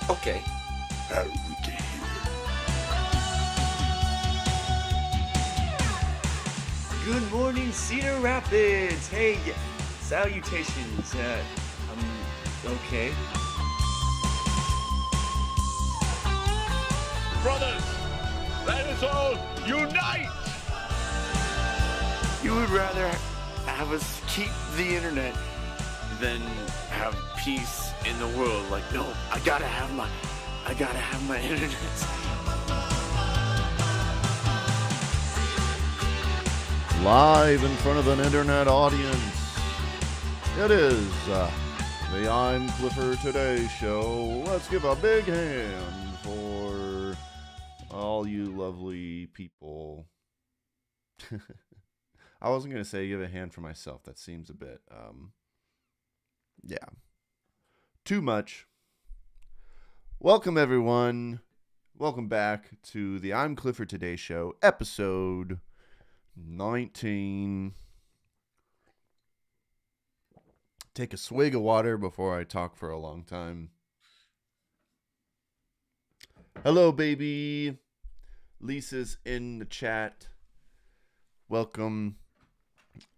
Okay. Good morning, Cedar Rapids. Hey, salutations. Okay. Brothers, let us all unite! You would rather have us keep the internet than have peace in the world. Like, no, I gotta have my internet. Live in front of an internet audience, it is the I'm Clifford Today show. Let's give a big hand for all you lovely people. I wasn't going to say give a hand for myself. That seems a bit, too much. Welcome, everyone. Welcome back to the I'm Clifford Today show, episode 19. Take a swig of water before I talk for a long time. Hello, baby. Lisa's in the chat. Welcome.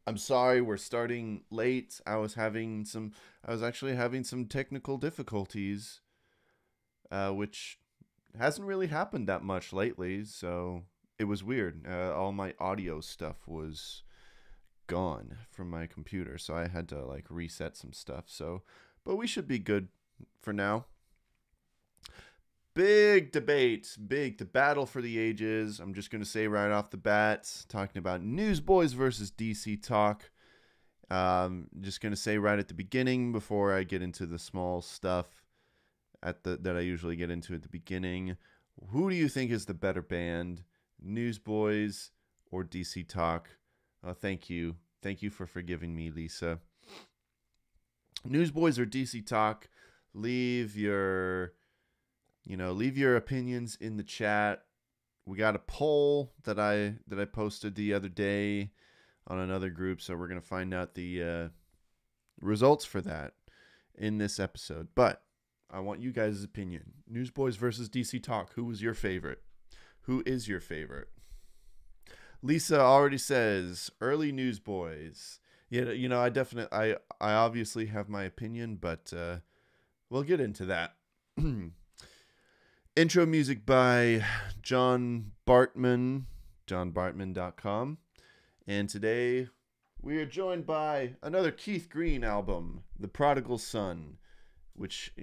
I'm sorry we're starting late. I was actually having some technical difficulties, which hasn't really happened that much lately, so it was weird. All my audio stuff was gone from my computer, so I had to reset some stuff. But we should be good for now. Big debate, the battle for the ages. I'm just going to say right off the bat, talking about Newsboys versus DC Talk. Just going to say right at the beginning, before I get into the small stuff that I usually get into at the beginning. Who do you think is the better band, Newsboys or DC Talk? Thank you for forgiving me, Lisa. Newsboys or DC Talk? Leave your opinions in the chat. We got a poll that I posted the other day on another group, so we're gonna find out the results for that in this episode. But I want you guys' opinion. Newsboys versus DC Talk. Who was your favorite? Who is your favorite? Lisa already says early Newsboys. Yeah, I obviously have my opinion, but we'll get into that. Intro music by John Bartman, johnbartman.com. And today we are joined by another Keith Green album, The Prodigal Son, which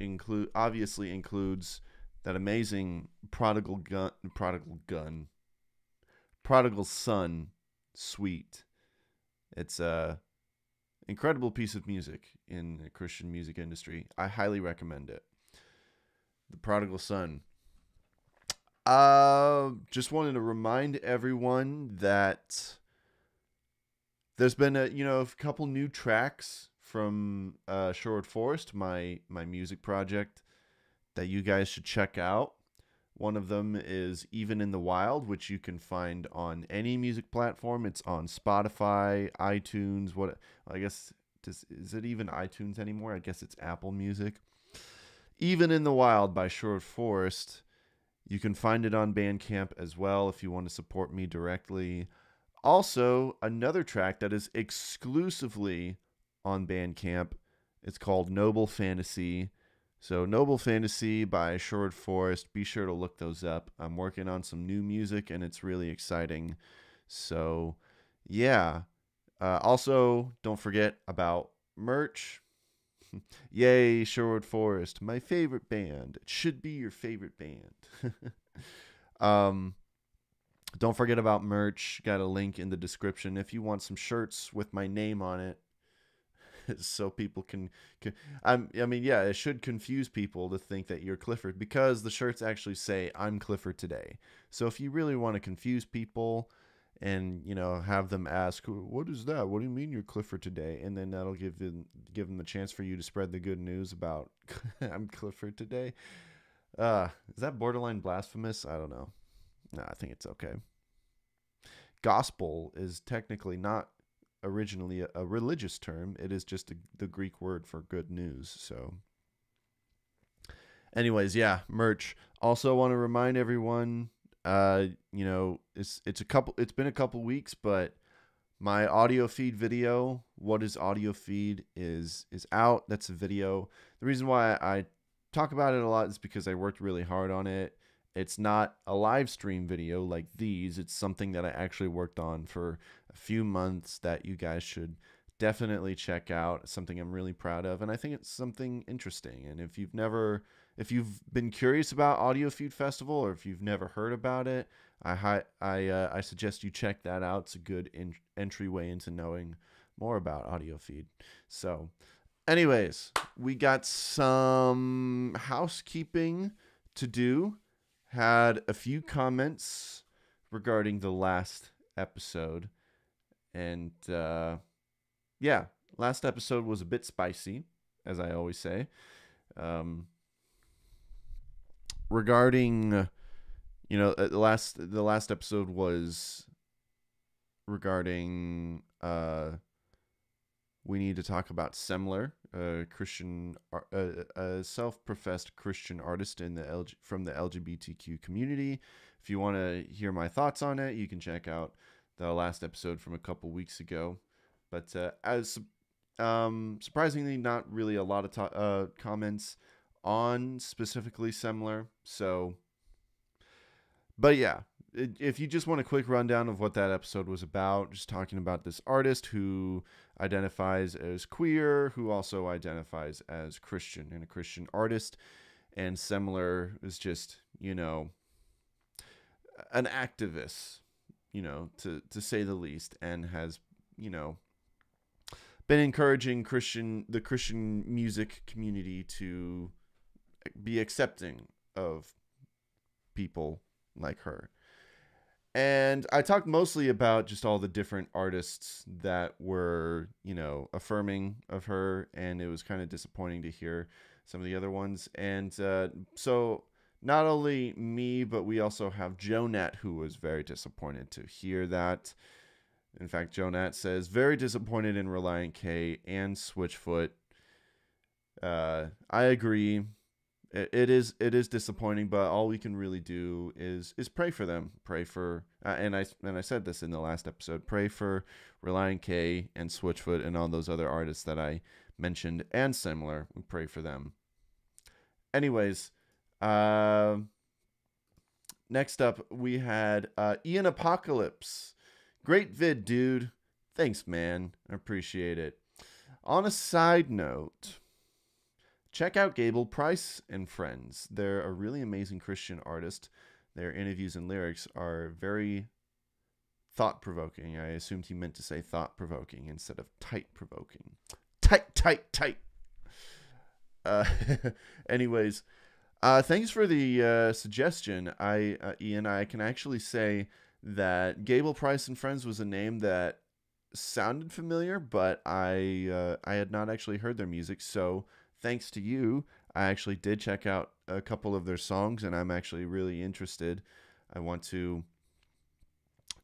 obviously includes that amazing Prodigal Son suite. It's a incredible piece of music in the Christian music industry. I highly recommend it. The Prodigal Son. Just wanted to remind everyone that there's been a couple new tracks from Sherwood Forest, my music project, that you guys should check out. One of them is Even in the Wild, which you can find on any music platform. It's on Spotify, iTunes. Is it even iTunes anymore? I guess it's Apple Music. Even in the Wild by Sherwood Forest. You can find it on Bandcamp as well if you want to support me directly. Also, another track that is exclusively on Bandcamp. It's called Noble Fantasy. So Noble Fantasy by Sherwood Forest. Be sure to look those up. I'm working on some new music and it's really exciting. So, yeah. Also, don't forget about merch. Yay, Sherwood Forest, my favorite band. It should be your favorite band. Don't forget about merch. Got a link in the description if you want some shirts with my name on it, so people can it should confuse people to think that you're Clifford, because the shirts actually say I'm Clifford Today. So if you really want to confuse people and have them ask, what is that? What do you mean you're Clifford Today? And then that'll give them the chance for you to spread the good news about I'm Clifford Today. Is that borderline blasphemous? I don't know. No, I think it's okay. Gospel is technically not originally a religious term. It is just the Greek word for good news. So Anyways, yeah, merch. Also want to remind everyone, it's been a couple weeks, but my audio feed video, What is Audio Feed, is out. That's a video. The reason why I talk about it a lot is because I worked really hard on it. It's not a live stream video like these. It's something that I actually worked on for a few months that you guys should definitely check out. It's something I'm really proud of, and I think it's something interesting. And if you've been curious about Audio Feed Festival, or if you've never heard about it, I suggest you check that out. It's a good entryway into knowing more about Audio Feed. So, anyways, we got some housekeeping to do. Had a few comments regarding the last episode, and last episode was a bit spicy, as I always say. Regarding, the last episode was regarding we need to talk about Semler, a self-professed Christian artist from the LGBTQ community. If you want to hear my thoughts on it, you can check out the last episode from a couple weeks ago. But as surprisingly, not really a lot of comments on specifically Semler. So, but yeah, if you just want a quick rundown of what that episode was about, just talking about this artist who identifies as queer, who also identifies as Christian, and a Christian artist. And Semler is just, an activist, to say the least, and has, been encouraging the Christian music community to be accepting of people like her. And I talked mostly about just all the different artists that were, affirming of her, and it was kind of disappointing to hear some of the other ones. And so not only me, but we also have Jonat, who was very disappointed to hear that. In fact, Jonat says, very disappointed in Reliant K and Switchfoot. I agree. It is disappointing, but all we can really do is pray for them. Pray for, and I said this in the last episode, pray for Reliant K and Switchfoot and all those other artists that I mentioned and Semler. We pray for them. Anyways, next up we had Ian Apocalypse. Great vid, dude. Thanks, man. I appreciate it. On a side note, check out Gable Price and Friends. They're a really amazing Christian artist. Their interviews and lyrics are very thought-provoking. I assumed he meant to say thought-provoking instead of tight-provoking. Tight. Anyways, thanks for the suggestion. Ian, I can actually say that Gable Price and Friends was a name that sounded familiar, but I had not actually heard their music, so thanks to you, I actually did check out a couple of their songs, and I'm actually really interested. I want to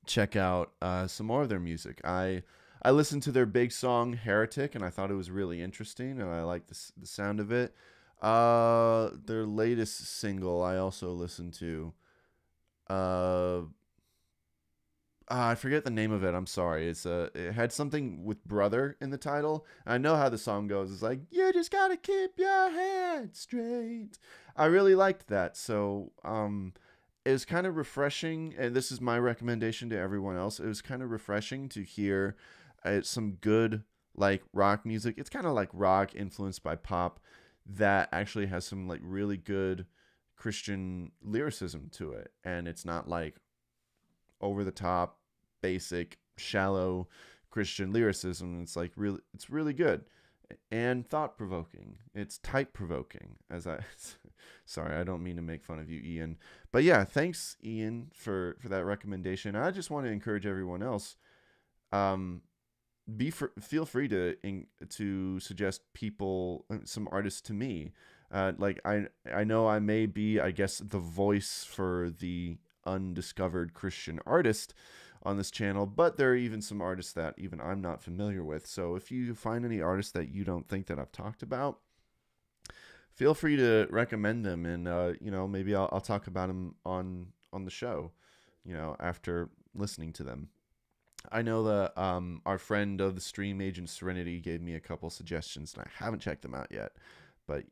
check out some more of their music. I listened to their big song, Heretic, and I thought it was really interesting, and I liked the sound of it. Their latest single I also listened to. I forget the name of it. I'm sorry. It had something with brother in the title. I know how the song goes. It's like, you just gotta keep your head straight. I really liked that. So it was kind of refreshing, and this is my recommendation to everyone else. It was kind of refreshing to hear some good like rock music. It's kind of like rock influenced by pop that actually has some like really good Christian lyricism to it, and it's not like over the top, basic, shallow Christian lyricism. It's like it's really good and thought provoking. It's tight provoking. Sorry, I don't mean to make fun of you, Ian. But yeah, thanks, Ian, for that recommendation. I just want to encourage everyone else. Feel free to suggest people, some artists to me. Like I know I may be, I guess, the voice for the undiscovered Christian artist on this channel, but there are even some artists that even I'm not familiar with. So if you find any artists that you don't think that I've talked about, feel free to recommend them, and maybe I'll talk about them on the show, after listening to them. I know that our friend of the stream, Agent Serenity, gave me a couple suggestions, and I haven't checked them out yet. But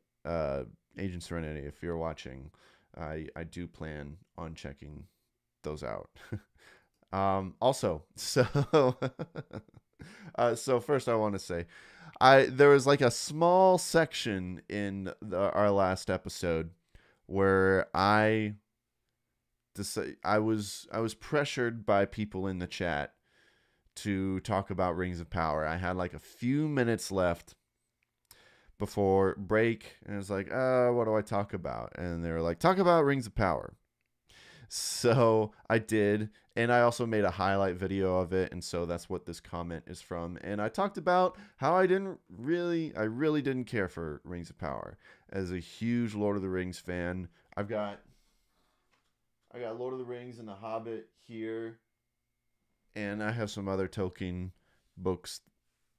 Agent Serenity, if you're watching, I do plan on checking those out. Also, so so first I want to say, there was like a small section in our last episode where I was pressured by people in the chat to talk about Rings of Power. I had like a few minutes left before break, and I was like, what do I talk about? And they were like, talk about Rings of Power. So I did, and I also made a highlight video of it, and so that's what this comment is from. And I talked about how I really didn't care for Rings of Power. As a huge Lord of the Rings fan, I got Lord of the Rings and The Hobbit here, and I have some other Tolkien books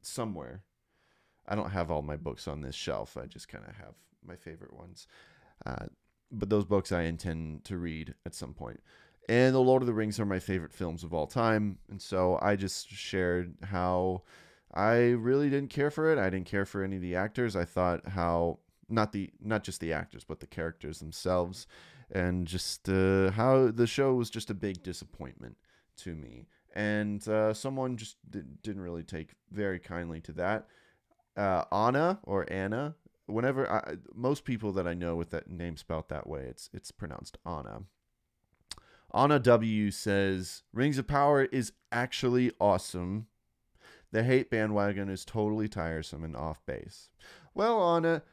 somewhere. I don't have all my books on this shelf. I just kind of have my favorite ones. But those books I intend to read at some point. And The Lord of the Rings are my favorite films of all time. And so I just shared how I really didn't care for it. I didn't care for any of the actors. I thought how, not just the actors, but the characters themselves. And just how the show was just a big disappointment to me. And someone just didn't really take very kindly to that. Anna, most people that I know with that name spelled that way, it's pronounced Anna. Anna W says, Rings of Power is actually awesome. The hate bandwagon is totally tiresome and off base. Well, Anna,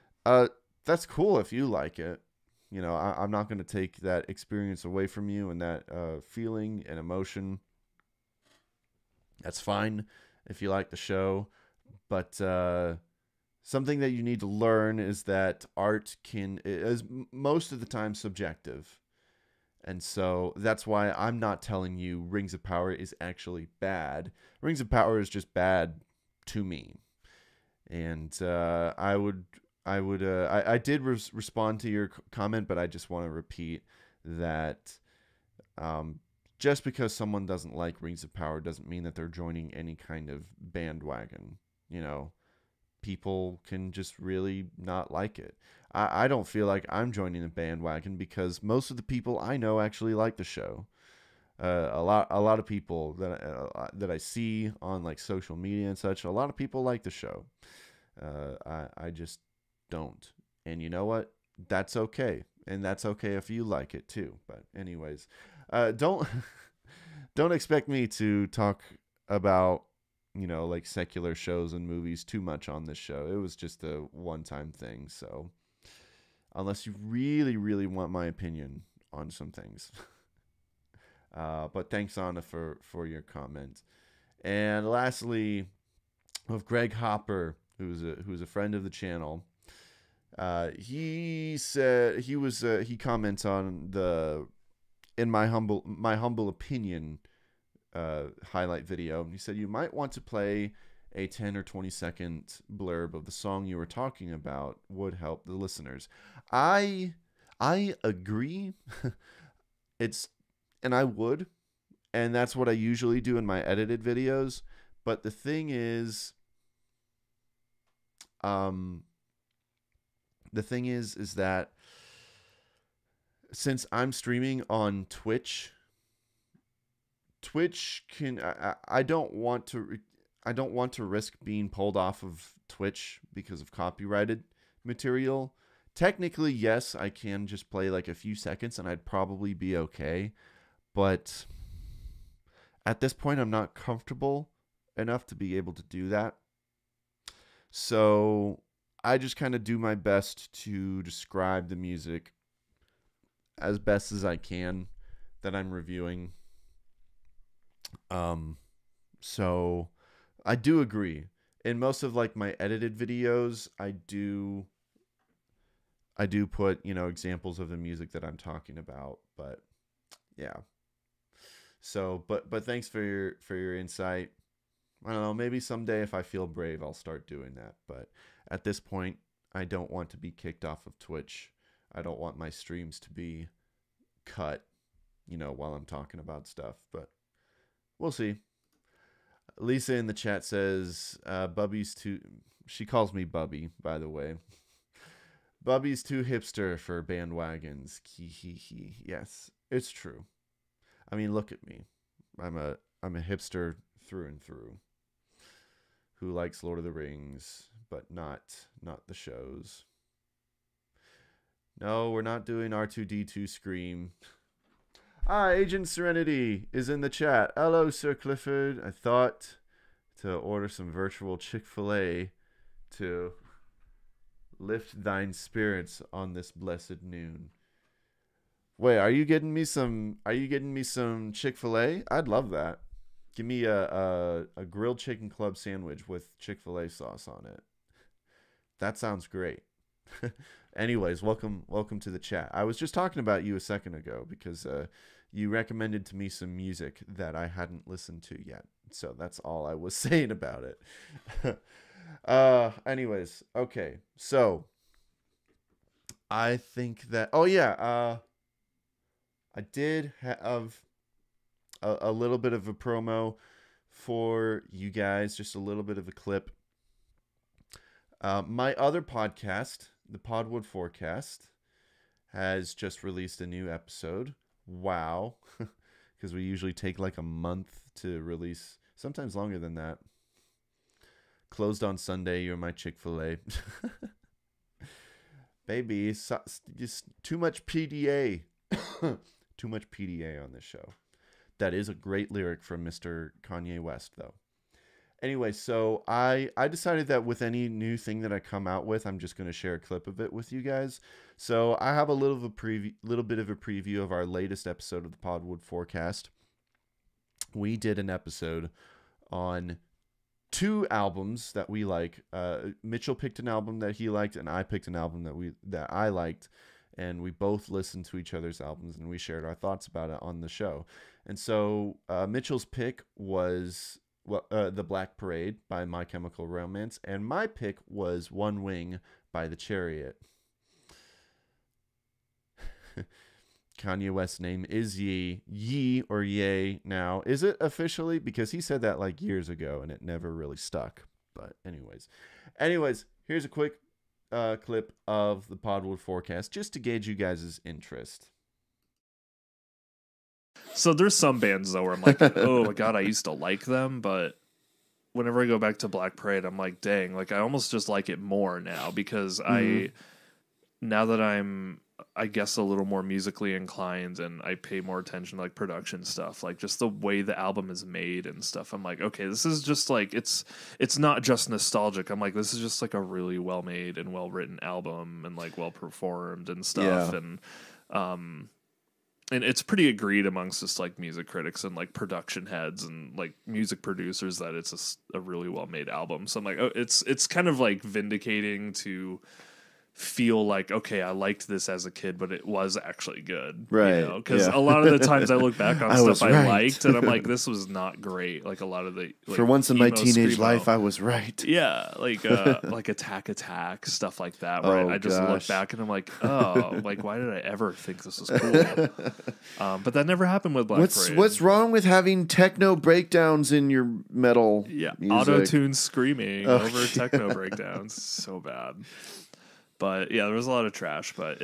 that's cool if you like it. I'm not going to take that experience away from you and that feeling and emotion. That's fine if you like the show. But something that you need to learn is that art is most of the time subjective. And so that's why I'm not telling you Rings of Power is actually bad. Rings of Power is just bad to me. And I did respond to your comment, but I just want to repeat that just because someone doesn't like Rings of Power doesn't mean that they're joining any kind of bandwagon. People can just really not like it. I don't feel like I'm joining the bandwagon because most of the people I know actually like the show. A lot of people that I see on like social media and such, a lot of people like the show. I just don't. And you know what? That's okay. And that's okay if you like it too. But anyways, don't expect me to talk about like secular shows and movies too much on this show. It was just a one-time thing. So unless you really, really want my opinion on some things. But thanks, Anna, for your comment. And lastly, of Greg Hopper, who's a friend of the channel. He said he comments on in my humble opinion highlight video. He said, you might want to play a 10 or 20 second blurb of the song you were talking about would help the listeners. I agree. And I would, and that's what I usually do in my edited videos. But the thing is, is that since I'm streaming on Twitch can I don't want to risk being pulled off of Twitch because of copyrighted material. Technically, yes, I can just play like a few seconds and I'd probably be okay. But at this point, I'm not comfortable enough to be able to do that. So I just kind of do my best to describe the music as best as I can that I'm reviewing. So I do agree. In most of like my edited videos, I do put, examples of the music that I'm talking about, but yeah. So, but thanks for your insight. I don't know, maybe someday if I feel brave, I'll start doing that. But at this point, I don't want to be kicked off of Twitch. I don't want my streams to be cut, while I'm talking about stuff, but we'll see. Lisa in the chat says, Bubby's too, she calls me Bubby, by the way. Bubby's too hipster for bandwagons. Yes, it's true. I mean, look at me. I'm a hipster through and through, who likes Lord of the Rings, but not the shows. No, we're not doing R2-D2 Scream. Agent Serenity is in the chat. Hello, Sir Clifford. I thought to order some virtual Chick-fil-A to lift thine spirits on this blessed noon. Wait, are you getting me some Chick-fil-A? I'd love that. Give me a grilled chicken club sandwich with Chick-fil-A sauce on it. That sounds great. Anyways, welcome to the chat. I was just talking about you a second ago because you recommended to me some music that I hadn't listened to yet. So that's all I was saying about it. Anyways, okay. So I think that I did have a little bit of a promo for you guys, just a little bit of a clip. My other podcast, the Podwood Forecast, has just released a new episode. Wow. Because we usually take like a month to release, sometimes longer than that. Closed on Sunday, you're my Chick-fil-A. Baby, just too much PDA. Too much PDA on this show. That is a great lyric from Mr. Kanye West, though. Anyway, so I decided that with any new thing that I come out with, I'm just going to share a clip of it with you guys. So I have a little bit of a preview of our latest episode of the Podwood Forecast. We did an episode on 2 albums that we like. Mitchell picked an album that he liked, and I picked an album that I liked. And we both listened to each other's albums, and we shared our thoughts about it on the show. And so Mitchell's pick was The Black Parade by My Chemical Romance, and my pick was One Wing by The Chariot. Kanye West's name is Ye or Ye now. Is it officially? Because he said that like years ago, and it never really stuck. But anyways, here's a quick clip of the Podwood Forecast just to gauge you guys' interest. So there's some bands though where I'm like, oh my god, I used to like them, but whenever I go back to Black Parade, I'm like, dang, like I almost just like it more now because now that I'm, I guess, a little more musically inclined and I pay more attention to like production stuff, like just the way the album is made and stuff. I'm like, okay, this is just like, it's not just nostalgic. I'm like, this is just like a really well made and well written album and like well performed and stuff. Yeah. And it's pretty agreed amongst just like music critics and like production heads and like music producers that it's a really well made album. So I'm like, oh, it's kind of like vindicating to feel like, okay, I liked this as a kid, but it was actually good, right? Because a lot of the times I look back on stuff I liked and I'm like, this was not great. Like a lot of the like, for once in my teenage screamo life, I was right. Yeah, like Attack, stuff like that. Where I just look back and I'm like, oh, like why did I ever think this was cool? But that never happened with Black Parade. What's wrong with having techno breakdowns in your metal? Yeah, music? auto-tune screaming over techno breakdowns, so bad. But yeah, there was a lot of trash, but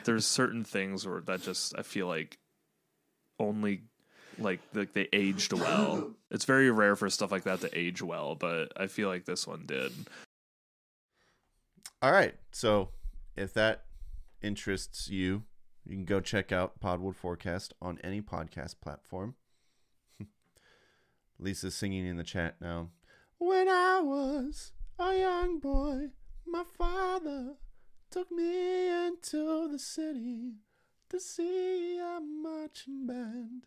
there's certain things where that just, I feel like only like they aged well. It's very rare for stuff like that to age well, but I feel like this one did. All right. So if that interests you, you can go check out Podwood Forecast on any podcast platform. Lisa's singing in the chat now. When I was a young boy, my father took me into the city to see a marching band.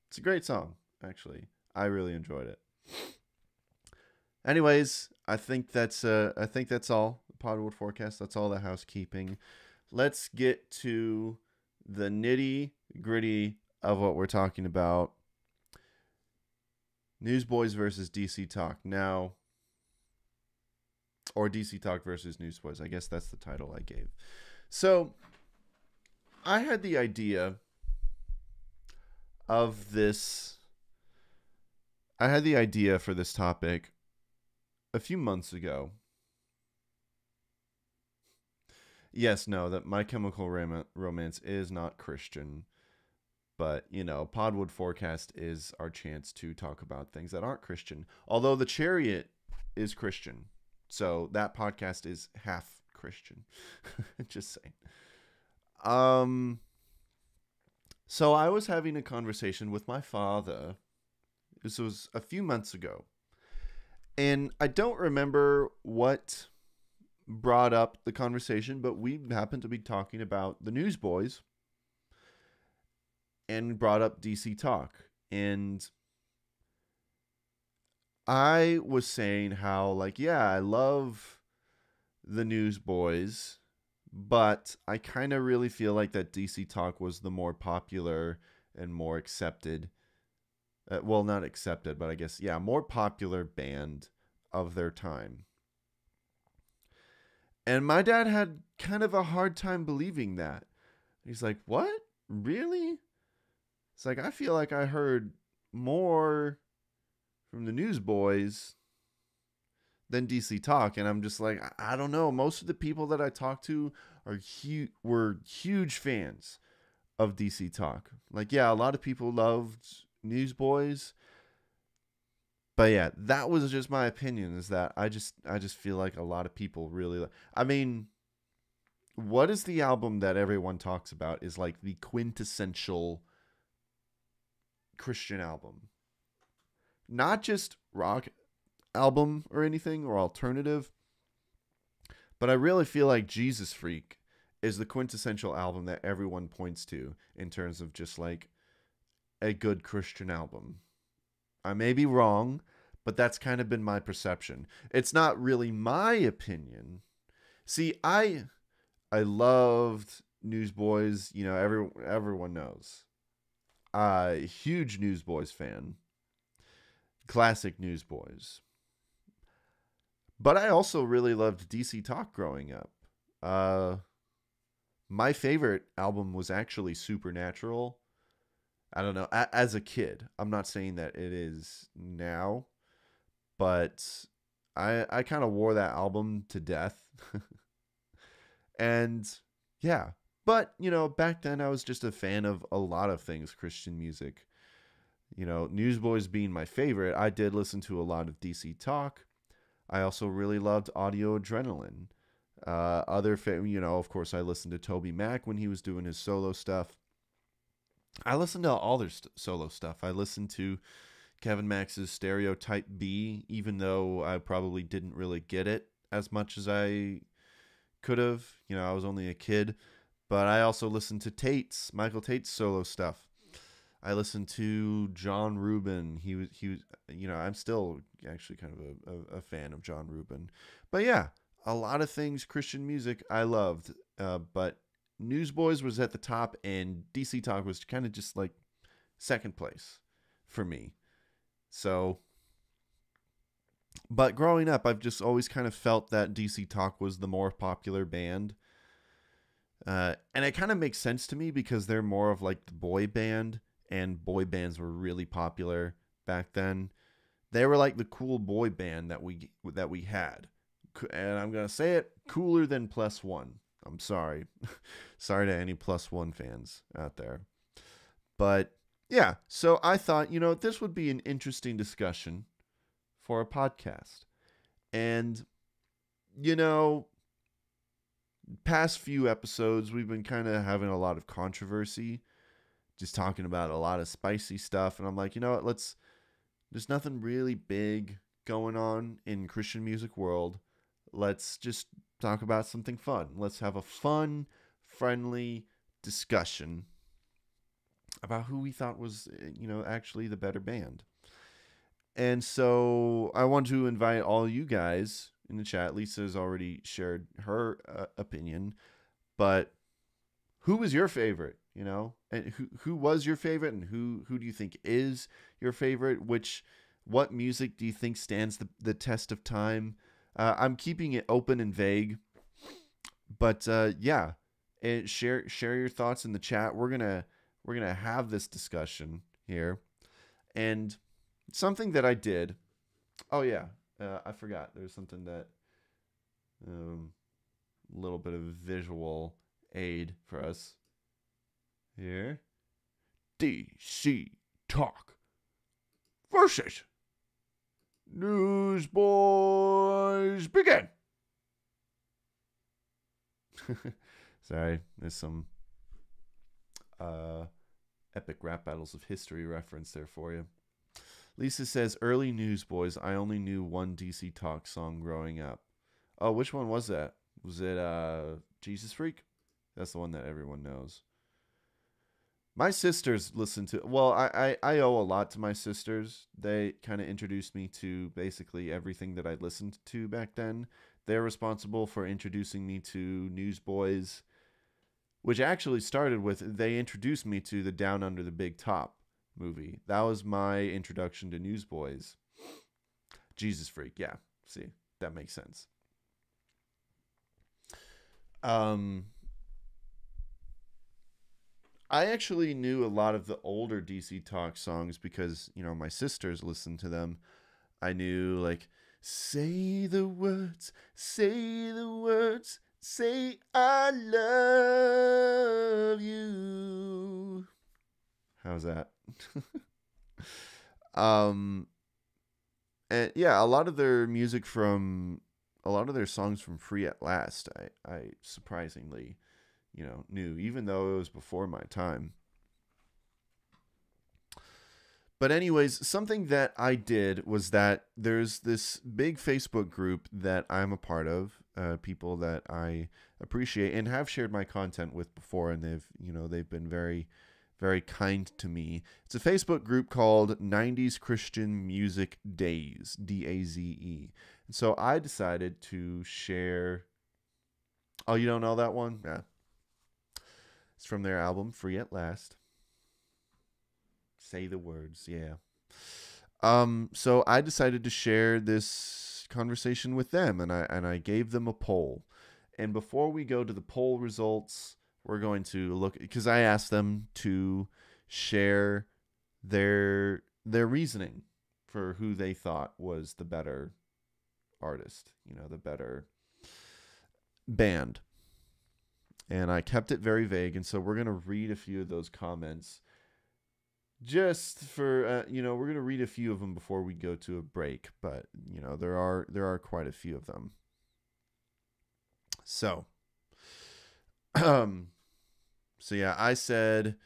It's a great song, actually. I really enjoyed it. Anyways, I think that's all. The Podwood Forecast. That's all the housekeeping. Let's get to the nitty-gritty of what we're talking about. Newsboys versus DC Talk. Now, Or DC Talk versus Newsboys. I guess that's the title I gave. So I had the idea of this. I had the idea for this topic a few months ago. Yes, no, that My Chemical Romance is not Christian. But, you know, Podwood Forecast is our chance to talk about things that aren't Christian. Although The Chariot is Christian. So that podcast is half Christian. Just saying. So I was having a conversation with my father. This was a few months ago. And I don't remember what brought up the conversation, but we happened to be talking about the Newsboys. And brought up DC Talk. And I was saying how, like, yeah, I love the Newsboys, but I kind of really feel like that DC Talk was the more popular and more accepted, well, not accepted, but I guess, yeah, more popular band of their time. And my dad had kind of a hard time believing that. He's like, what? Really? It's like, I feel like I heard more from the Newsboys than DC Talk. And I'm just like, I don't know. Most of the people that I talked to were huge fans of DC Talk. Like, yeah, a lot of people loved Newsboys. But yeah, that was just my opinion, is that I just feel like a lot of people really I mean, what is the album that everyone talks about is like the quintessential Christian album? Not just rock album or anything or alternative, but I really feel like Jesus Freak is the quintessential album that everyone points to in terms of just like a good Christian album. I may be wrong, but that's kind of been my perception. It's not really my opinion. See, I loved Newsboys, you know, everyone knows. Huge Newsboys fan. Classic Newsboys. But I also really loved DC Talk growing up. My favorite album was actually Supernatural. I don't know, as a kid. I'm not saying that it is now, but I kind of wore that album to death. And yeah. But, you know, back then I was just a fan of a lot of things Christian music. You know, Newsboys being my favorite, I did listen to a lot of DC Talk. I also really loved Audio Adrenaline. You know, of course, I listened to Toby Mac when he was doing his solo stuff. I listened to all their solo stuff. I listened to Kevin Max's Stereotype B, even though I probably didn't really get it as much as I could have. You know, I was only a kid. But I also listened to Michael Tate's solo stuff. I listened to John Rubin. He was, you know, I'm still actually kind of a fan of John Rubin. But yeah, a lot of things, Christian music, I loved. But Newsboys was at the top, and DC Talk was kind of just like second place for me. So, but growing up, I've just always kind of felt that DC Talk was the more popular band. And it kind of makes sense to me because they're more of like the boy band, and boy bands were really popular back then. They were like the cool boy band that we had. And I'm going to say it, cooler than Plus One. I'm sorry. Sorry to any Plus One fans out there. But yeah, so I thought, you know, this would be an interesting discussion for a podcast. And, you know, past few episodes, we've been kind of having a lot of controversy, just talking about a lot of spicy stuff. And I'm like, you know what, there's nothing really big going on in Christian music world. Let's just talk about something fun. Let's have a fun, friendly discussion about who we thought was, you know, actually the better band. And so I want to invite all you guys in the chat. Lisa's already shared her opinion, but who was your favorite? You know, and who was your favorite, and who do you think is your favorite? What music do you think stands the test of time? I'm keeping it open and vague, but yeah, share your thoughts in the chat. We're gonna have this discussion here, and something that I did. Oh yeah, I forgot. There's something that a little bit of visual aid for us here. DC Talk versus Newsboys begin. Sorry, there's some epic rap battles of history reference there for you. Lisa says, early Newsboys, I only knew one DC Talk song growing up. Oh, which one was that? Was it Jesus Freak? That's the one that everyone knows. My sisters listen to... Well, I owe a lot to my sisters. They kind of introduced me to basically everything that I listened to back then. They're responsible for introducing me to Newsboys, which actually started with... They introduced me to the Down Under the Big Top movie. That was my introduction to Newsboys. Jesus Freak, yeah. See, that makes sense. I actually knew a lot of the older DC Talk songs because, you know, my sisters listened to them. I knew, like, say the words, say I love you. How's that? And yeah, a lot of their songs from Free at Last, I surprisingly, you know, knew, even though it was before my time. But anyways, something that I did was that there's this big Facebook group that I'm a part of, people that I appreciate and have shared my content with before, and they've been very, very kind to me. It's a Facebook group called 90s Christian Music Daze, D-A-Z-E. And so I decided to share... Oh, you don't know that one? Yeah. It's from their album, Free at Last. Say the words, yeah. So I decided to share this conversation with them, and I gave them a poll. And before we go to the poll results, we're going to look, because I asked them to share their reasoning for who they thought was the better artist, you know, the better band. And I kept it very vague, and so we're going to read a few of those comments. Just for, we're going to read a few of them before we go to a break, but, you know, there are quite a few of them. So, yeah, I said,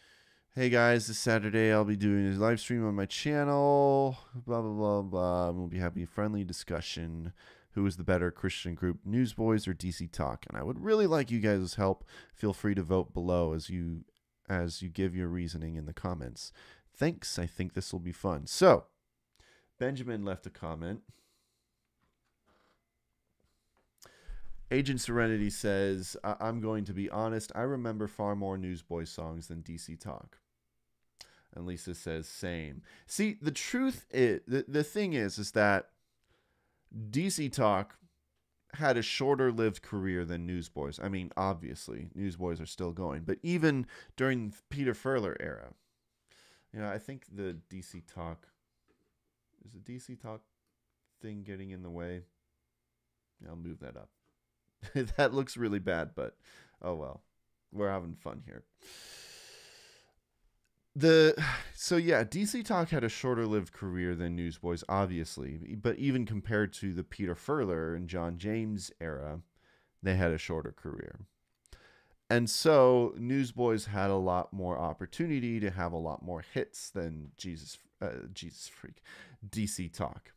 hey guys, this Saturday I'll be doing a live stream on my channel, blah, blah, blah, blah, and we'll be having a friendly discussion. Who is the better Christian group, Newsboys or DC Talk? And I would really like you guys' help. Feel free to vote below as you give your reasoning in the comments. Thanks. I think this will be fun. So, Benjamin left a comment. Agent Serenity says, I'm going to be honest, I remember far more Newsboys songs than DC Talk. And Lisa says, same. See, the truth is, the thing is that DC Talk had a shorter-lived career than Newsboys. I mean, obviously, Newsboys are still going. But even during Peter Furler era, you know, I think the DC Talk... Is the DC Talk thing getting in the way? I'll move that up. That looks really bad, but oh well. We're having fun here. So yeah, DC Talk had a shorter-lived career than Newsboys, obviously, but even compared to the Peter Furler and John James era, they had a shorter career. And so Newsboys had a lot more opportunity to have a lot more hits than Jesus Freak, DC Talk.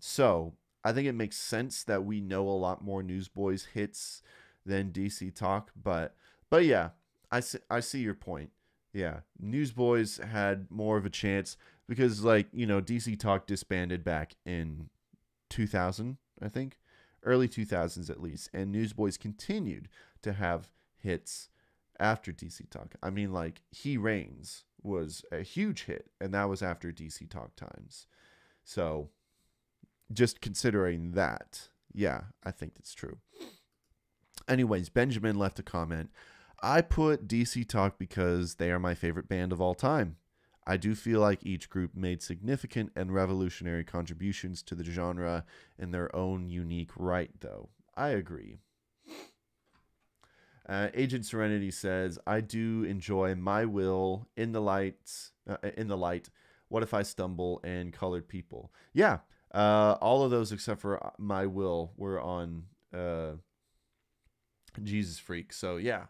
So I think it makes sense that we know a lot more Newsboys hits than DC Talk, but yeah, I see your point. Yeah, Newsboys had more of a chance because, like, you know, DC Talk disbanded back in 2000, I think. Early 2000s at least. And Newsboys continued to have hits after DC Talk. I mean, like, He Reigns was a huge hit, and that was after DC Talk times. So, just considering that, yeah, I think that's true. Anyways, Benjamin left a comment. I put DC Talk because they are my favorite band of all time. I do feel like each group made significant and revolutionary contributions to the genre in their own unique right, though. I agree. Agent Serenity says, I do enjoy My Will, In the Light, What If I Stumble, and Colored People. Yeah, all of those except for My Will were on Jesus Freak. So yeah,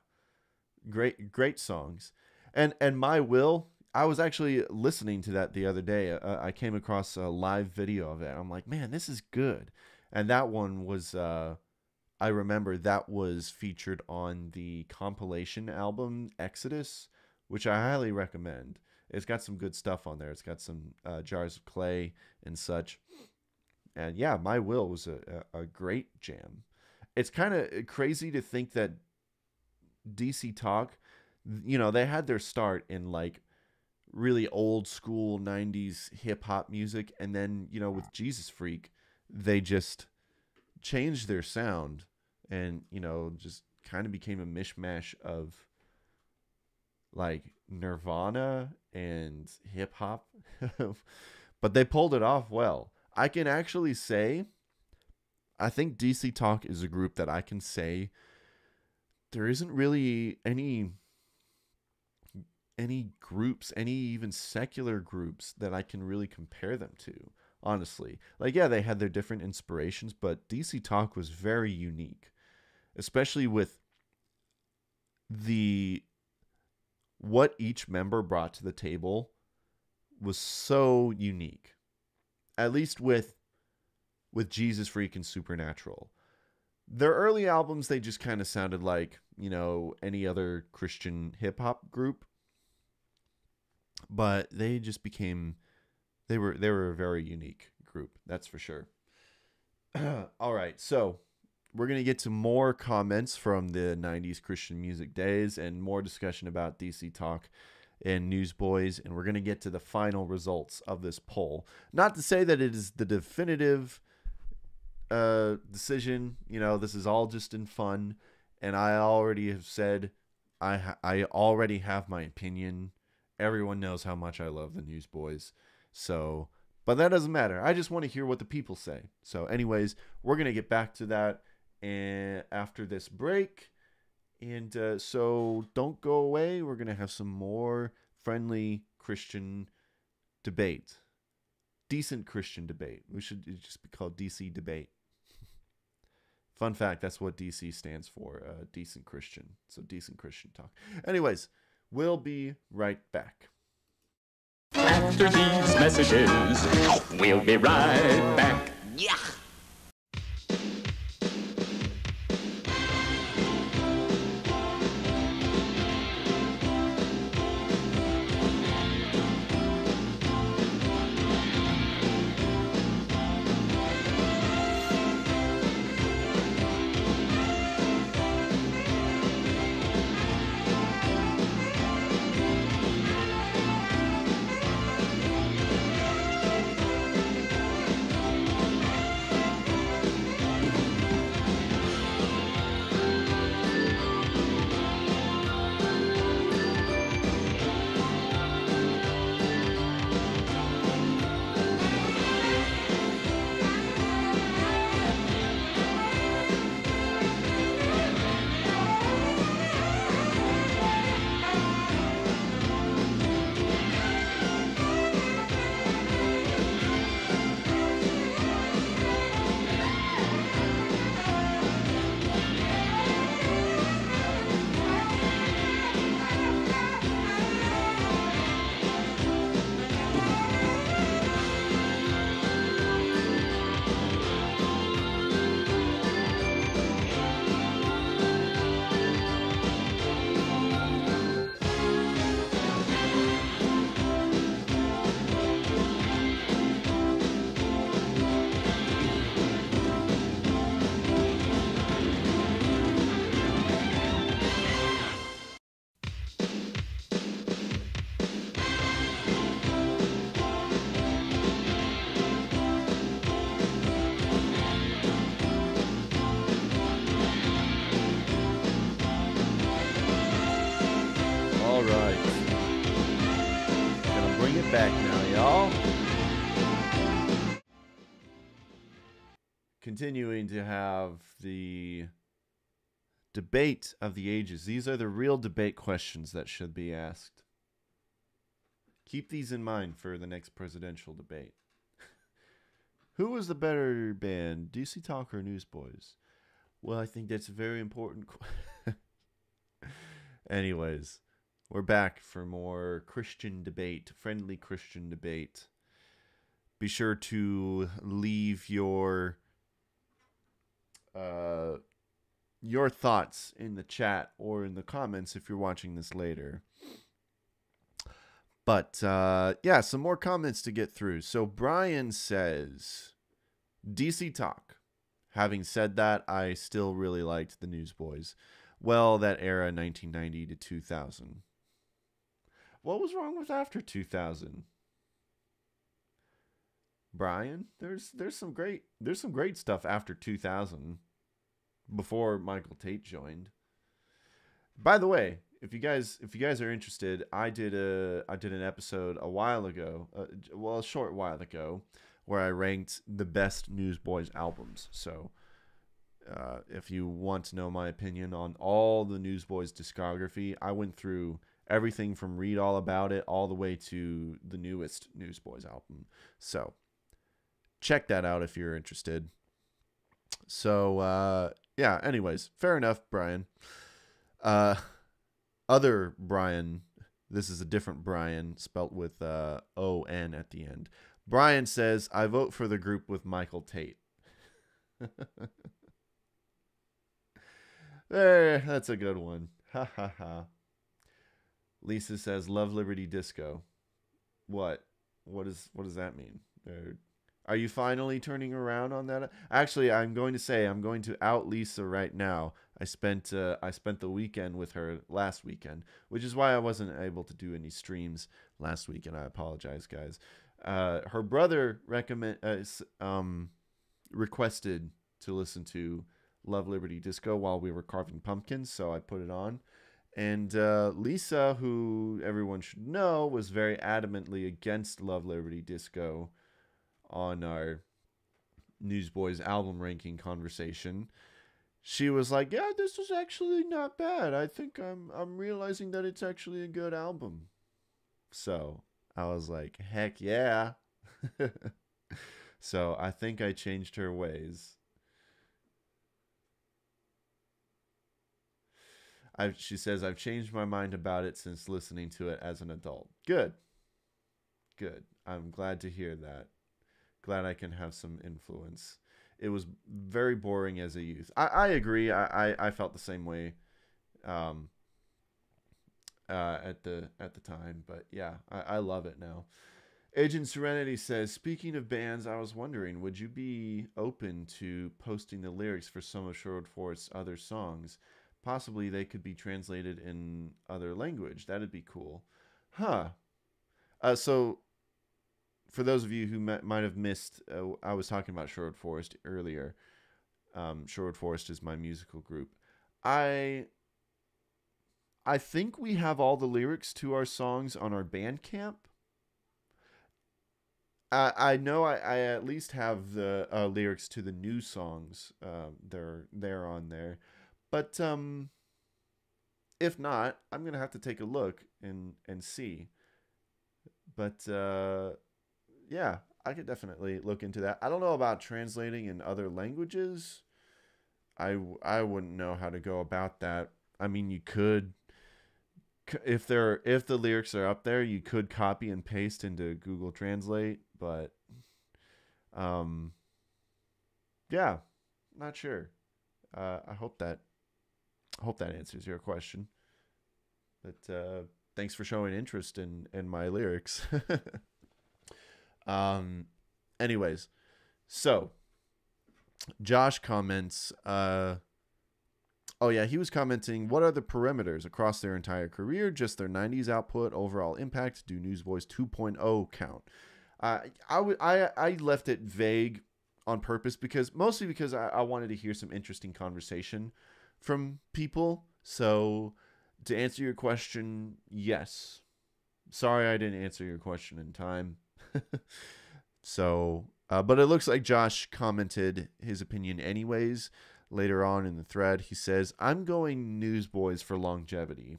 great songs. And My Will, I was actually listening to that the other day. I came across a live video of it. I'm like, man, this is good. And that one was, I remember that was featured on the compilation album Exodus, which I highly recommend. It's got some good stuff on there. It's got some Jars of Clay and such. And yeah, My Will was a great jam. It's kind of crazy to think that DC Talk, you know, they had their start in like really old school 90s hip hop music. And then, you know, with Jesus Freak, they just changed their sound and, you know, just kind of became a mishmash of like Nirvana and hip hop. But they pulled it off well. I can actually say, I think DC Talk is a group that I can say there isn't really any groups, any even secular groups that I can really compare them to, honestly. Like, yeah, they had their different inspirations, but DC Talk was very unique, especially with what each member brought to the table was so unique. At least with Jesus Freak and Supernatural. Their early albums, they just kind of sounded like, you know, any other Christian hip-hop group. But they just became, they were a very unique group, that's for sure. All right, so we're going to get to more comments from the 90s Christian music days and more discussion about DC Talk and Newsboys, and we're going to get to the final results of this poll. Not to say that it is the definitive decision. You know, this is all just in fun, and I already have said I already have my opinion. Everyone knows how much I love the Newsboys, so, but that doesn't matter. I just want to hear what the people say. So anyways, we're going to get back to that and after this break. And so don't go away. We're going to have some more friendly Christian debate. Decent Christian debate. We should just be called DC Debate. Fun fact, that's what DC stands for. Decent Christian. So Decent Christian Talk. Anyways, we'll be right back. After these messages, we'll be right back. Yeah. right. Gonna bring it back now, y'all. Continuing to have the debate of the ages. These are the real debate questions that should be asked. Keep these in mind for the next presidential debate. Who was the better band, DC Talk or Newsboys? Well, I think that's a very important Anyways, we're back for more Christian debate, friendly Christian debate. Be sure to leave your thoughts in the chat or in the comments if you're watching this later. But yeah, some more comments to get through. So Brian says, DC Talk. Having said that, I still really liked the Newsboys. Well, that era, 1990 to 2000. What was wrong with after 2000? Brian, there's some great stuff after 2000. Before Michael Tate joined. By the way, if you guys are interested, I did an episode a while ago, a short while ago, where I ranked the best Newsboys albums. So, if you want to know my opinion on all the Newsboys discography, I went through everything from Read All About It all the way to the newest Newsboys album. So, check that out if you're interested. So, yeah, anyways, fair enough, Brian. Other Brian, this is a different Brian, spelt with O-N at the end. Brian says, I vote for the group with Michael Tate. There, that's a good one. Ha ha ha. Lisa says, love Liberty Disco. What? What does that mean? Are you finally turning around on that? Actually, I'm going to out Lisa right now. I spent the weekend with her last weekend, which is why I wasn't able to do any streams last week, and I apologize, guys. Her brother requested to listen to Love Liberty Disco while we were carving pumpkins, so I put it on. And Lisa, who everyone should know, was very adamantly against Love Liberty Disco on our Newsboys album ranking conversation. She was like, yeah, this is actually not bad. I think I'm realizing that it's actually a good album. So I was like, heck yeah. So I think I changed her ways. She says, I've changed my mind about it since listening to it as an adult. Good. I'm glad to hear that. Glad I can have some influence. It was very boring as a youth. I agree. I felt the same way at the time. But yeah, I love it now. Agent Serenity says, speaking of bands, I was wondering, would you be open to posting the lyrics for some of Sherwood Forest's other songs? Possibly they could be translated in other language. That'd be cool. Huh. So, for those of you who might have missed, I was talking about Sherwood Forest earlier. Sherwood Forest is my musical group. I think we have all the lyrics to our songs on our Bandcamp. I know I at least have the lyrics to the new songs. They're on there. But if not, I'm going to have to take a look and see. But yeah, I could definitely look into that. I don't know about translating in other languages. I wouldn't know how to go about that. I mean, you could, if the lyrics are up there, you could copy and paste into Google Translate, but yeah, not sure. I hope that answers your question. But thanks for showing interest in my lyrics. Anyways, so Josh comments, oh yeah, he was commenting, what are the parameters across their entire career? Just their 90s output, overall impact? Do Newsboys 2.0 count? I left it vague on purpose mostly because I wanted to hear some interesting conversation from people. So to answer your question, yes. Sorry I didn't answer your question in time. So, but it looks like Josh commented his opinion anyways. Later on in the thread, he says, I'm going Newsboys for longevity.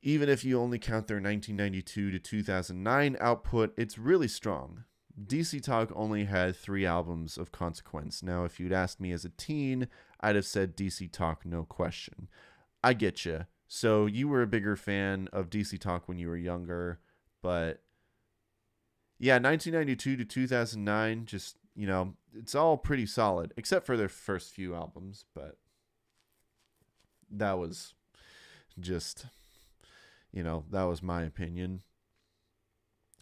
Even if you only count their 1992 to 2009 output, it's really strong. DC Talk only had 3 albums of consequence. Now, if you'd asked me as a teen, I'd have said DC Talk, no question. I get you. So you were a bigger fan of DC Talk when you were younger, but yeah, 1992 to 2009, just, you know, it's all pretty solid, except for their first few albums, but that was just, you know, that was my opinion.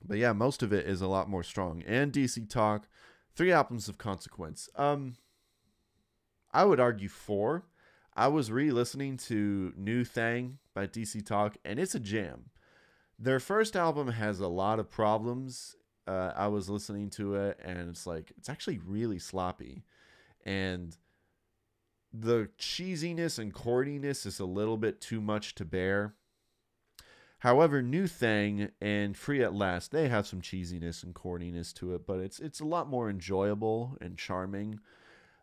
But yeah, most of it is a lot more strong. And DC Talk, 3 albums of consequence. I would argue 4. I was re-listening to New Thang by DC Talk, and it's a jam. Their first album has a lot of problems. I was listening to it, and it's like, it's actually really sloppy. And the cheesiness and corniness is a little bit too much to bear. However, New Thang and Free at Last, they have some cheesiness and corniness to it, but it's a lot more enjoyable and charming.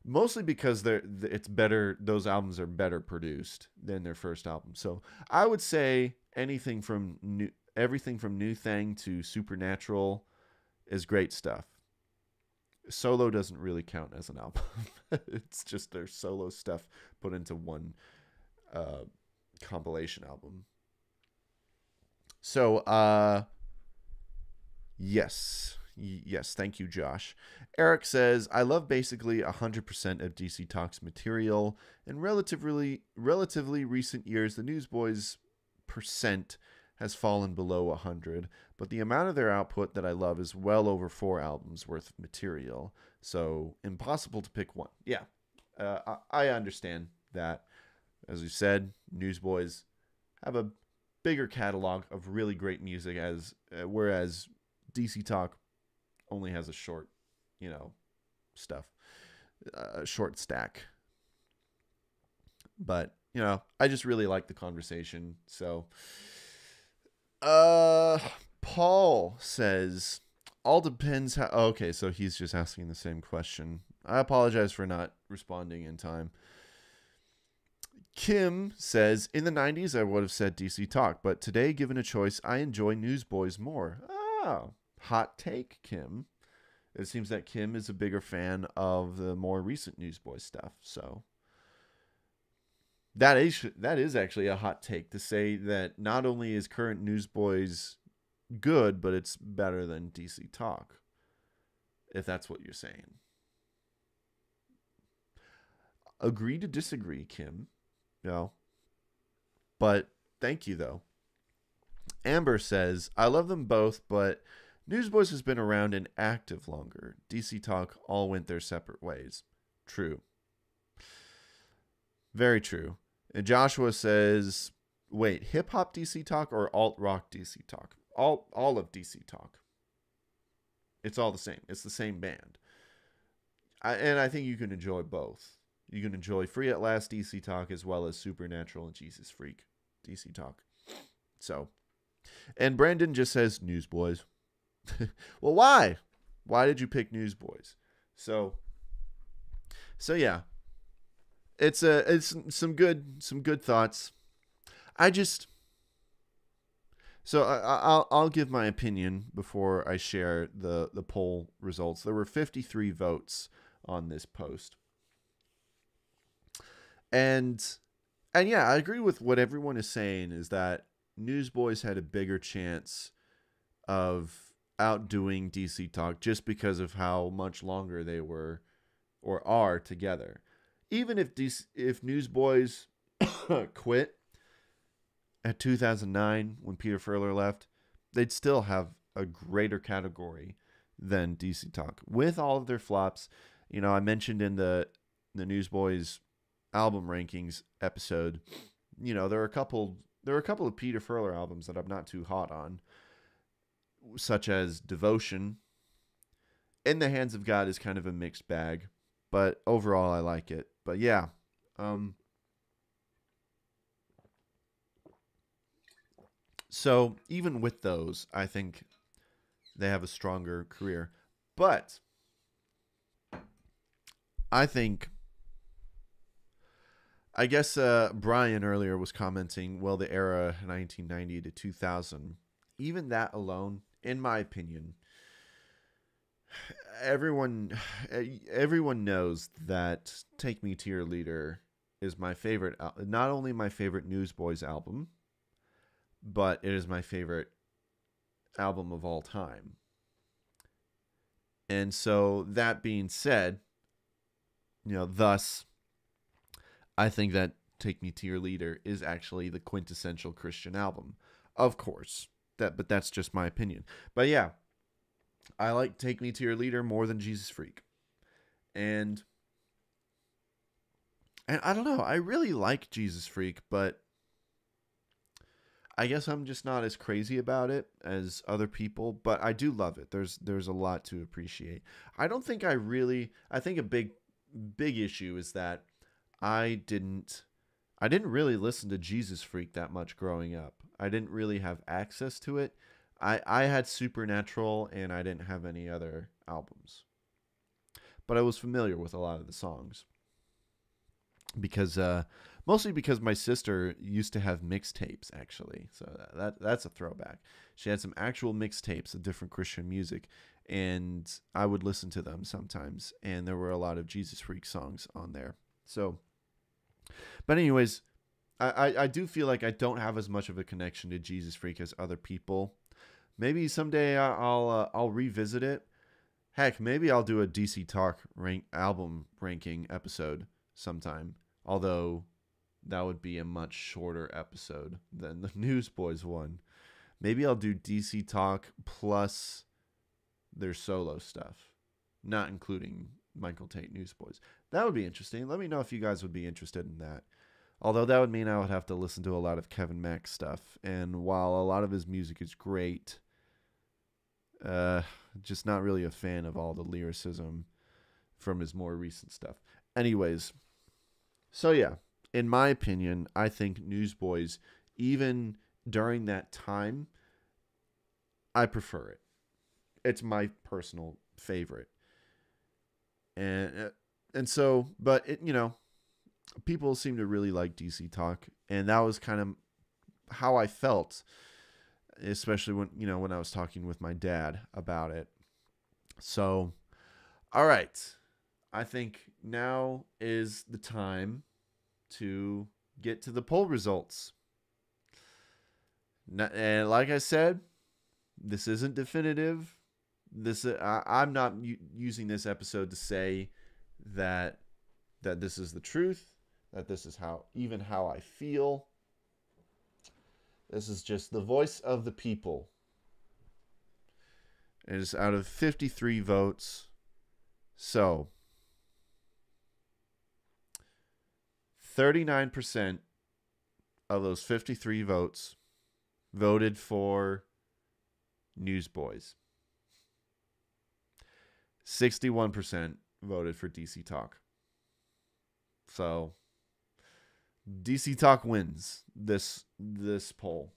Mostly because it's better. Those albums are better produced than their first album. So I would say everything from New Thang to Supernatural is great stuff. Solo doesn't really count as an album. It's just their solo stuff put into one compilation album. So, yes, thank you, Josh. Eric says, I love basically 100% of DC Talk's material. In relatively recent years, the Newsboys' percent has fallen below 100, but the amount of their output that I love is well over 4 albums worth of material, so impossible to pick one. Yeah, I understand that. As we said, Newsboys have a bigger catalog of really great music, whereas DC Talk only has a short, short stack. But, I just really like the conversation. So, Paul says, all depends how, okay, so he's just asking the same question. I apologize for not responding in time. Kim says, in the 90s, I would have said DC Talk, but today, given a choice, I enjoy Newsboys more. Oh, hot take, Kim. It seems that Kim is a bigger fan of the more recent Newsboys stuff. So that is actually a hot take to say that not only is current Newsboys good, but it's better than DC Talk, if that's what you're saying. Agree to disagree, Kim. No. But thank you, though. Amber says, I love them both, but Newsboys has been around and active longer. DC Talk all went their separate ways. True. Very true. And Joshua says, wait, hip-hop DC Talk or alt-rock DC Talk? All of DC Talk. It's all the same. It's the same band. And I think you can enjoy both. You can enjoy Free at Last DC Talk as well as Supernatural and Jesus Freak DC Talk. So, and Brandon just says Newsboys. Well, why? Why did you pick Newsboys? So yeah, it's some good thoughts. I'll give my opinion before I share the poll results. There were 53 votes on this post. And yeah, I agree with what everyone is saying, is that Newsboys had a bigger chance of outdoing DC Talk just because of how much longer they were or are together. Even if Newsboys quit at 2009 when Peter Furler left, they'd still have a greater category than DC Talk. With all of their flops, I mentioned in the Newsboys album rankings episode, there are a couple of Peter Furler albums that I'm not too hot on, such as Devotion. In the Hands of God is kind of a mixed bag, but overall I like it. But yeah, So even with those, I think they have a stronger career. But I guess Brian earlier was commenting, well, the era 1990 to 2000, even that alone, in my opinion, everyone knows that Take Me to Your Leader is my favorite, not only my favorite Newsboys album, but it is my favorite album of all time. And so that being said, thus, I think that Take Me to Your Leader is actually the quintessential Christian album. Of course, but that's just my opinion. But yeah, I like Take Me to Your Leader more than Jesus Freak. And I don't know, I really like Jesus Freak, but I guess I'm just not as crazy about it as other people, but I do love it. There's a lot to appreciate. I think a big issue is that I didn't really listen to Jesus Freak that much growing up. I didn't really have access to it. I had Supernatural and I didn't have any other albums. But I was familiar with a lot of the songs. Mostly because my sister used to have mixtapes, actually. So that's a throwback. She had some actual mixtapes of different Christian music, and I would listen to them sometimes. And there were a lot of Jesus Freak songs on there. So, but anyways, I do feel like I don't have as much of a connection to Jesus Freak as other people. Maybe someday I'll revisit it. Heck, maybe I'll do a DC Talk album ranking episode sometime. Although that would be a much shorter episode than the Newsboys one. Maybe I'll do DC Talk plus their solo stuff, not including Michael Tate Newsboys. That would be interesting. Let me know if you guys would be interested in that. Although that would mean I would have to listen to a lot of Kevin Mack stuff. And while a lot of his music is great, just not really a fan of all the lyricism from his more recent stuff. Anyways, so yeah, in my opinion, I think Newsboys, even during that time, I prefer it. It's my personal favorite. And so, but it, people seem to really like DC Talk, and that was kind of how I felt, especially when I was talking with my dad about it. So, all right, I think now is the time to get to the poll results. And like I said, this isn't definitive. I'm not using this episode to say that this is the truth, that this is how I feel. This is just the voice of the people. It is out of 53 votes. So 39% of those 53 votes voted for Newsboys. 61% voted for DC Talk. So DC Talk wins this poll.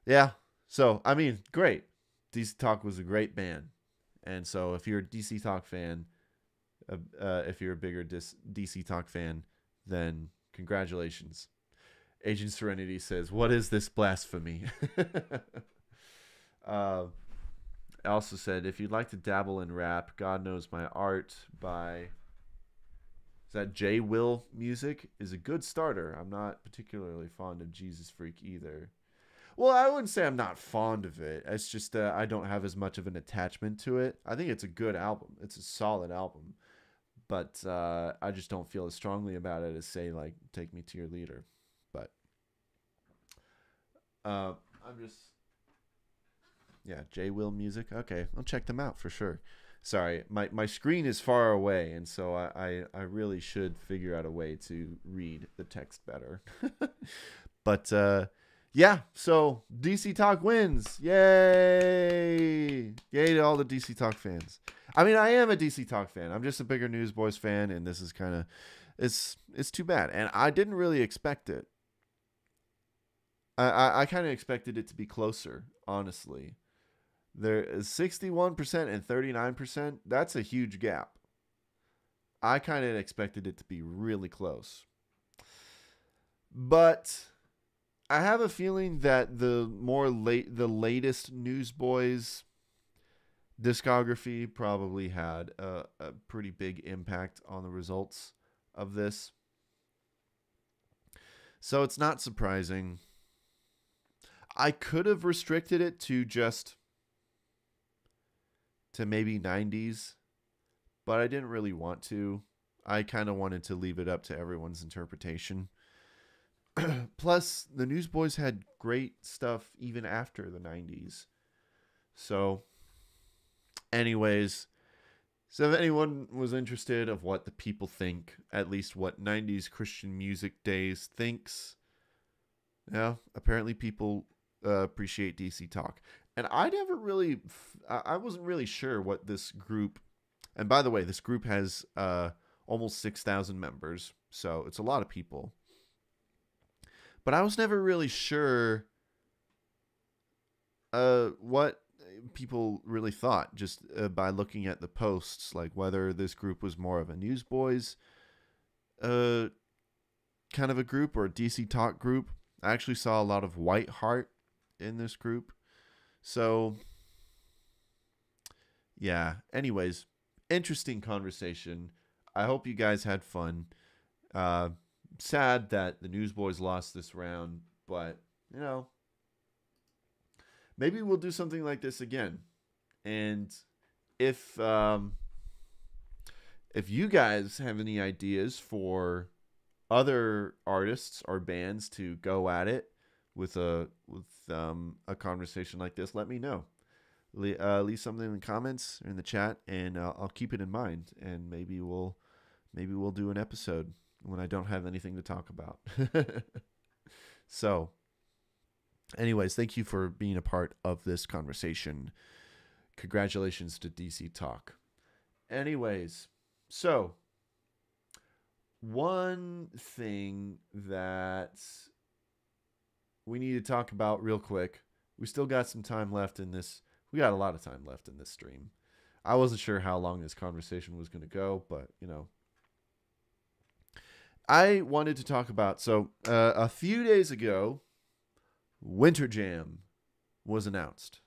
Yeah. So, I mean, great. DC Talk was a great band. And so if you're a DC Talk fan, if you're a bigger DC Talk fan, then congratulations. Agent Serenity says, "What is this blasphemy?" Also said, if you'd like to dabble in rap, God Knows My Art by... Is that J. Will Music? Is a good starter. I'm not particularly fond of Jesus Freak either. Well, I wouldn't say I'm not fond of it. It's just I don't have as much of an attachment to it. I think it's a good album. It's a solid album. But I just don't feel as strongly about it as, say, like, Take Me to Your Leader. But I'm just... Yeah, J. Will Music. Okay, I'll check them out for sure. Sorry, my screen is far away, and so I really should figure out a way to read the text better. But yeah, so DC Talk wins. Yay! Yay to all the DC Talk fans. I mean, I am a DC Talk fan. I'm just a bigger Newsboys fan, and this is kind of... It's too bad. And I didn't really expect it. I kind of expected it to be closer, honestly. There is 61% and 39%. That's a huge gap. I kind of expected it to be really close. But I have a feeling that the latest Newsboys discography probably had a pretty big impact on the results of this. So it's not surprising. I could have restricted it to maybe 90s, but I didn't really want to. I kind of wanted to leave it up to everyone's interpretation. Plus, the Newsboys had great stuff even after the 90s. So, anyways, so if anyone was interested of what the people think, at least what 90s Christian Music Days thinks, yeah, apparently people appreciate DC Talk. And I wasn't really sure what this group, and by the way, this group has almost 6,000 members, so it's a lot of people. But I was never really sure what people really thought, just by looking at the posts, like whether this group was more of a Newsboys kind of a group or a DC Talk group. I actually saw a lot of White Heart in this group. So, yeah. Anyways, interesting conversation. I hope you guys had fun. Sad that the Newsboys lost this round, but, you know, maybe we'll do something like this again. And if you guys have any ideas for other artists or bands to go at it with a conversation like this, let me know. Leave something in the comments or in the chat, and I'll keep it in mind. And maybe we'll do an episode when I don't have anything to talk about. So, anyways, thank you for being a part of this conversation. Congratulations to DC Talk. Anyways, so one thing that we need to talk about real quick. We still got some time left in this. We got a lot of time left in this stream. I wasn't sure how long this conversation was going to go, but, you know, I wanted to talk about, so a few days ago, Winter Jam was announced.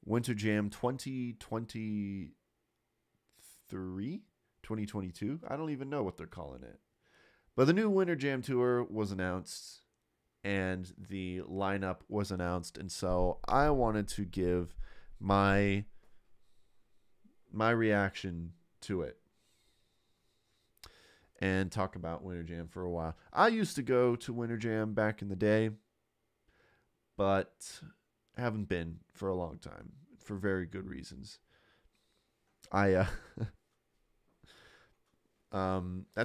Winter Jam 2023? 2022? I don't even know what they're calling it. But the new Winter Jam tour was announced, and the lineup was announced, and so I wanted to give my reaction to it and talk about Winter Jam for a while. I used to go to Winter Jam back in the day, but haven't been for a long time for very good reasons. That's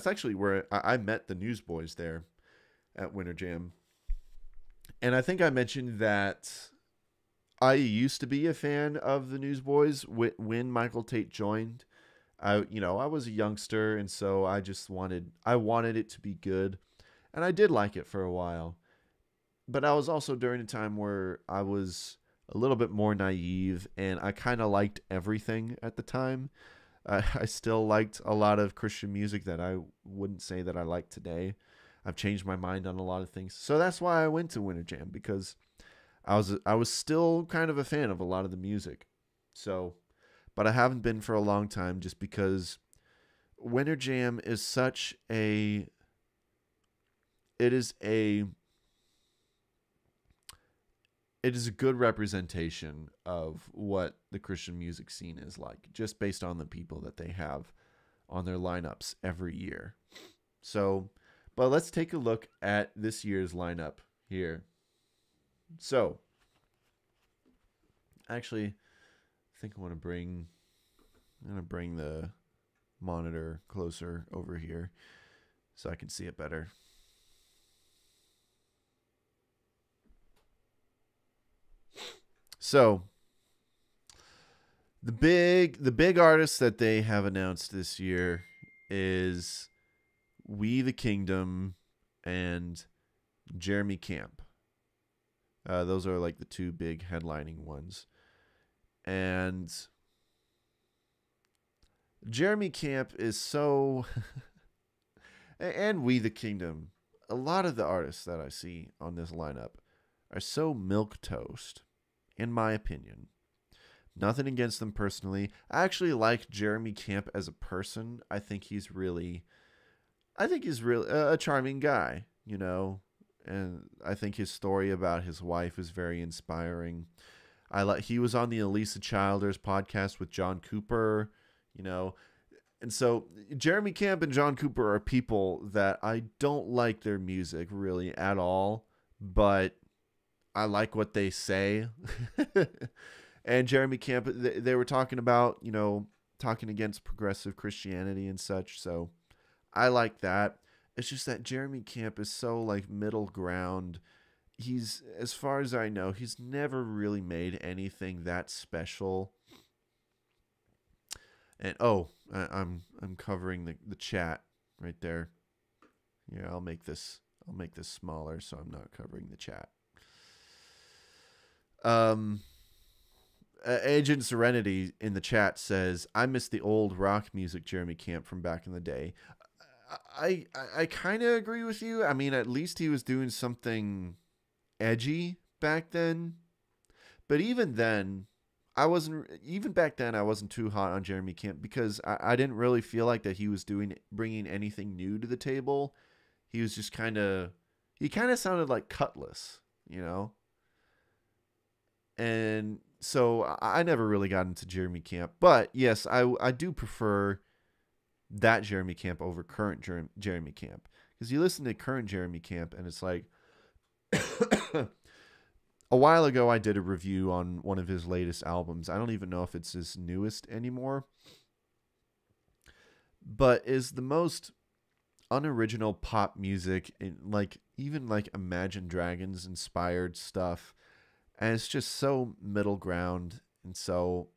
actually where I met the Newsboys there at Winter Jam. And I think I mentioned that I used to be a fan of the Newsboys when Michael Tate joined. I was a youngster, and so I wanted it to be good, and I did like it for a while. But I was also during a time where I was a little bit more naive, and I kind of liked everything at the time. I still liked a lot of Christian music that I wouldn't say that I like today. I've changed my mind on a lot of things, so that's why I went to Winter Jam, because I was still kind of a fan of a lot of the music. So. But I haven't been for a long time, just because Winter Jam is such a... It is a good representation of what the Christian music scene is like, just based on the people that they have on their lineups every year. So, but let's take a look at this year's lineup here. So, actually... I think I'm going to bring the monitor closer over here so I can see it better. So the big artist that they have announced this year is We the Kingdom and Jeremy Camp. Those are like the two big headlining ones. And Jeremy Camp is so... and We the Kingdom. A lot of the artists that I see on this lineup are so milquetoast, in my opinion. Nothing against them personally. I actually like Jeremy Camp as a person. I think he's really a charming guy, you know. And I think his story about his wife is very inspiring. He was on the Elisa Childers podcast with John Cooper, you know. And so Jeremy Camp and John Cooper are people that I don't like their music really at all, but I like what they say. And Jeremy Camp, they were talking about, you know, talking against progressive Christianity and such. So I like that. It's just that Jeremy Camp is so like middle ground. He's, as far as I know, he's never really made anything that special. And I'm covering the chat right there. Yeah, I'll make this smaller so I'm not covering the chat. Agent Serenity in the chat says, I miss the old rock music Jeremy Camp from back in the day. I kind of agree with you. I mean, at least he was doing something edgy back then. But even then, I wasn't too hot on Jeremy Camp because I didn't really feel like that he was bringing anything new to the table. He was just kind of sounded like Cutlass, you know? And so I never really got into Jeremy Camp. But yes, I do prefer that Jeremy Camp over current Jeremy Camp. Because you listen to current Jeremy Camp and it's like... A while ago, I did a review on one of his latest albums. I don't even know if it's his newest anymore. But is the most unoriginal pop music, even Imagine Dragons inspired stuff. And it's just so middle ground. And so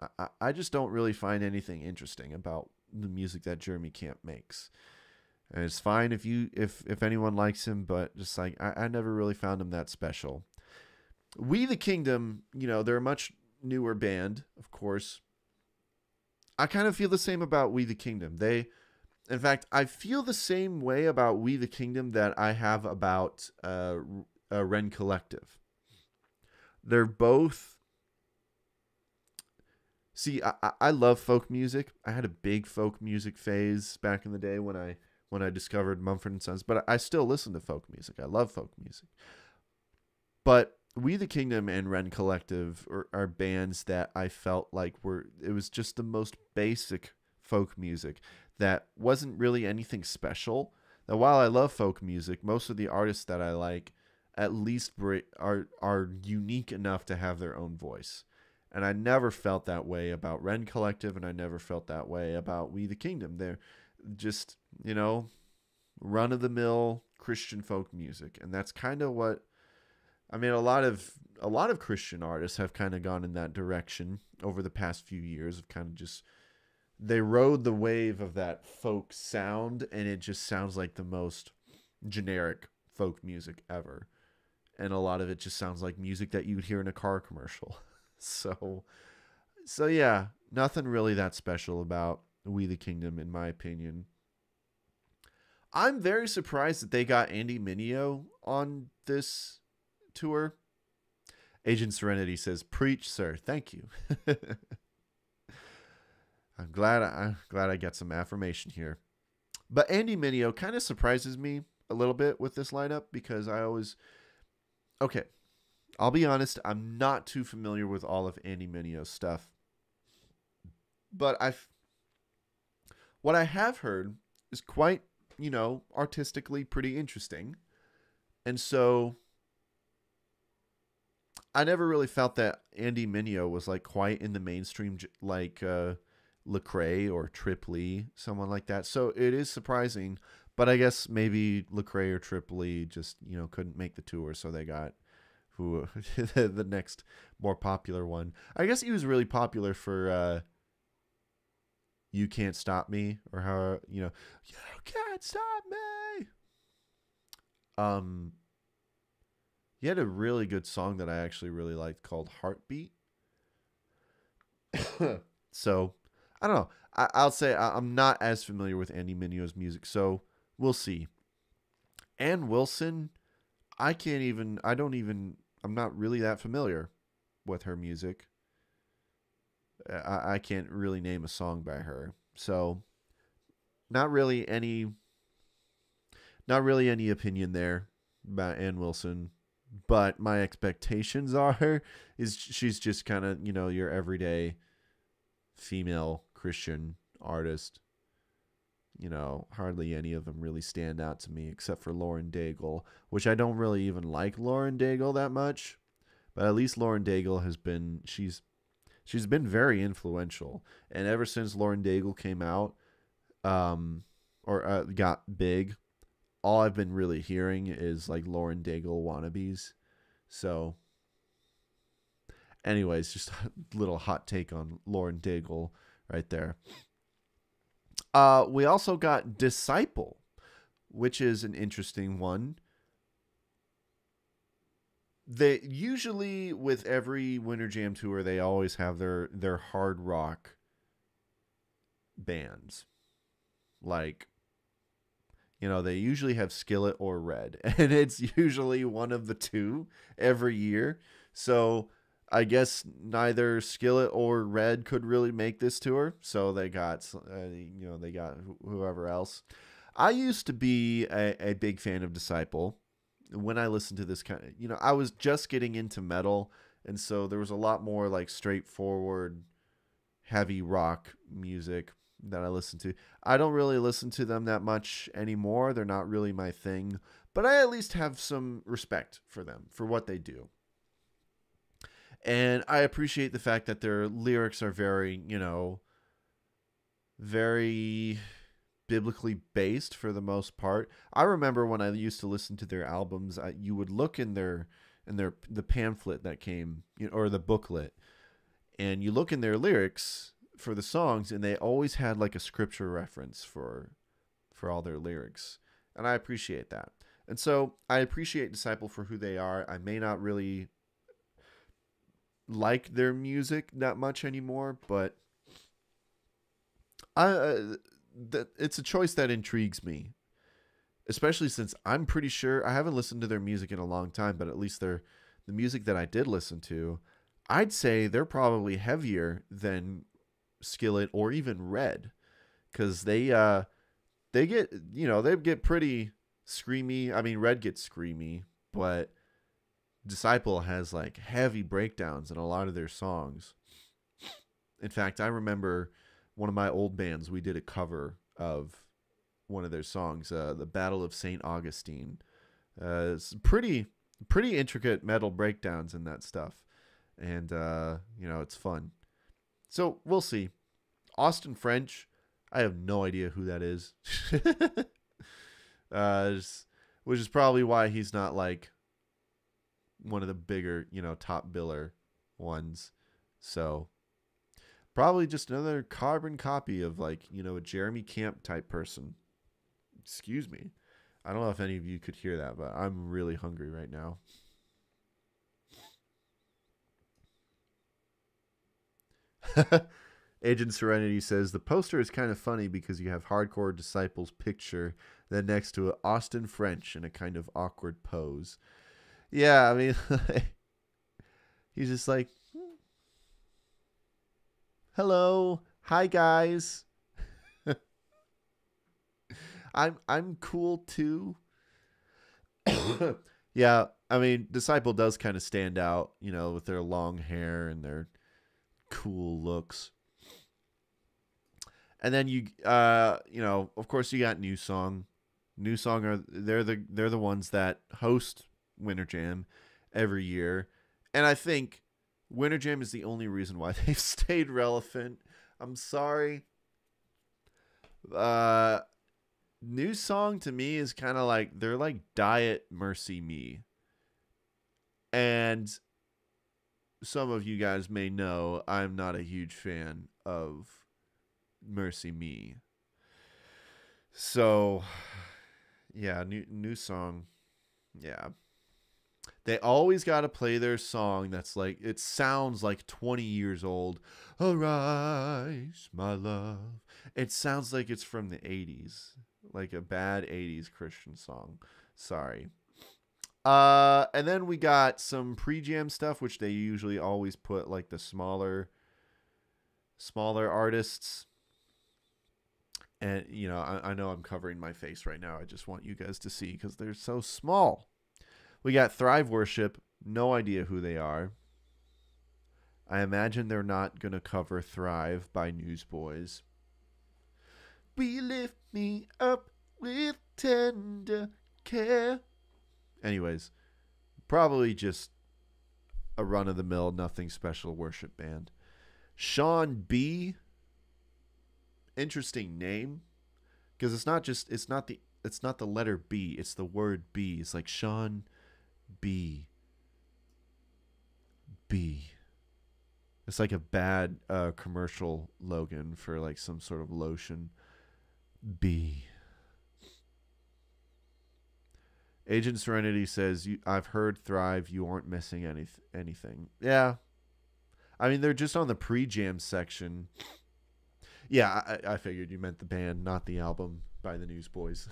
I just don't really find anything interesting about the music that Jeremy Camp makes. And it's fine if anyone likes him, but just like I never really found him that special. We the Kingdom, you know, they're a much newer band, of course. I kind of feel the same about We the Kingdom. In fact, I feel the same way about We the Kingdom that I have about Ren Collective. They're both... See, I love folk music. I had a big folk music phase back in the day when I discovered Mumford & Sons, but I still listen to folk music. I love folk music. But We the Kingdom and Ren Collective are bands that I felt like it was just the most basic folk music that wasn't really anything special. Now, while I love folk music, most of the artists that I like at least are unique enough to have their own voice. And I never felt that way about Ren Collective, and I never felt that way about We the Kingdom. They're just, you know, run-of-the-mill Christian folk music. And that's kind of what... I mean, a lot of Christian artists have kind of gone in that direction over the past few years of kind of just... They rode the wave of that folk sound, and it just sounds like the most generic folk music ever. And a lot of it just sounds like music that you would hear in a car commercial. So yeah, nothing really that special about We the Kingdom, in my opinion. I'm very surprised that they got Andy Mineo on this tour. Agent Serenity says, "Preach, sir." Thank you. I'm glad I get some affirmation here. But Andy Mineo kind of surprises me a little bit with this lineup because okay, I'll be honest, I'm not too familiar with all of Andy Mineo's stuff. But what I have heard is quite, you know, artistically pretty interesting. And so I never really felt that Andy Mineo was like quite in the mainstream like Lecrae or Trip Lee, someone like that. So it is surprising, but I guess maybe Lecrae or Trip Lee just, you know, couldn't make the tour, so they got the next more popular one. I guess he was really popular for You Can't Stop Me, or how, you know, you can't stop me. He had a really good song that I actually really liked called Heartbeat. So, I don't know. I'll say I'm not as familiar with Andy Mineo's music, so we'll see. Ann Wilson, I'm not really that familiar with her music. I can't really name a song by her. So, not really any opinion there about Ann Wilson. But my expectations is she's just kind of, your everyday female Christian artist. Hardly any of them really stand out to me except for Lauren Daigle, which I don't really even like Lauren Daigle that much. But at least Lauren Daigle she's been very influential. And ever since Lauren Daigle came out, or got big, all I've been really hearing is like Lauren Daigle wannabes. So, anyways, just a little hot take on Lauren Daigle right there. We also got Disciple, which is an interesting one. They usually, with every Winter Jam tour, they always have their hard rock bands. Like, they usually have Skillet or Red, and it's usually one of the two every year. So I guess neither Skillet or Red could really make this tour, so they got whoever else. I used to be a big fan of Disciple. When I listened to this I was just getting into metal, and so there was a lot more like straightforward, heavy rock music that I listen to. I don't really listen to them that much anymore. They're not really my thing, but I at least have some respect for them, for what they do. And I appreciate the fact that their lyrics are very, very biblically based for the most part. I remember when I used to listen to their albums, you would look in the pamphlet that came, or the booklet, and you look in their lyrics for the songs, and they always had like a scripture reference for all their lyrics, and I appreciate that. And so I appreciate Disciple for who they are. I may not really like their music that much anymore, but it's a choice that intrigues me, especially since I'm pretty sure I haven't listened to their music in a long time, but at least the music that I did listen to, I'd say they're probably heavier than Skillet or even Red, because they get they get pretty screamy. I mean, Red gets screamy, but Disciple has like heavy breakdowns in a lot of their songs. In fact, I remember one of my old bands, we did a cover of one of their songs, the Battle of St. Augustine. It's pretty intricate metal breakdowns in that stuff, and it's fun. So we'll see. Austin French, I have no idea who that is. Which is probably why he's not like one of the bigger, top biller ones. So probably just another carbon copy of like, a Jeremy Camp type person. Excuse me. I don't know if any of you could hear that, but I'm really hungry right now. Agent Serenity says the poster is kind of funny because you have Hardcore Disciples picture, then next to it Austin French in a kind of awkward pose. Yeah, I mean, he's just like, hello, hi guys. I'm cool too. Yeah, I mean, Disciple does kind of stand out, with their long hair and their cool looks. And then of course you got New Song. New Song they're the ones that host Winter Jam every year. And I think Winter Jam is the only reason why they've stayed relevant. I'm sorry. New Song to me is kind of like, they're like Diet Mercy Me. And some of you guys may know I'm not a huge fan of Mercy Me. So, yeah, new Song. Yeah. They always got to play their song that's like, it sounds like 20 years old. Arise, my love. It sounds like it's from the 80s, like a bad 80s Christian song. Sorry. And then we got some pre-jam stuff, which they usually always put like the smaller artists. And, you know, I know I'm covering my face right now. I just want you guys to see because they're so small. We got Thrive Worship. No idea who they are. I imagine they're not going to cover Thrive by Newsboys. We lift me up with tender care. Anyways, probably just a run-of-the-mill, nothing special worship band. Sean B. Interesting name, because it's not the letter B, it's the word B. It's like Sean B. It's like a bad commercial logo for like some sort of lotion. B. Agent Serenity says, I've heard Thrive. You aren't missing anything. Yeah. I mean, they're just on the pre-jam section. Yeah, I figured you meant the band, not the album by the Newsboys.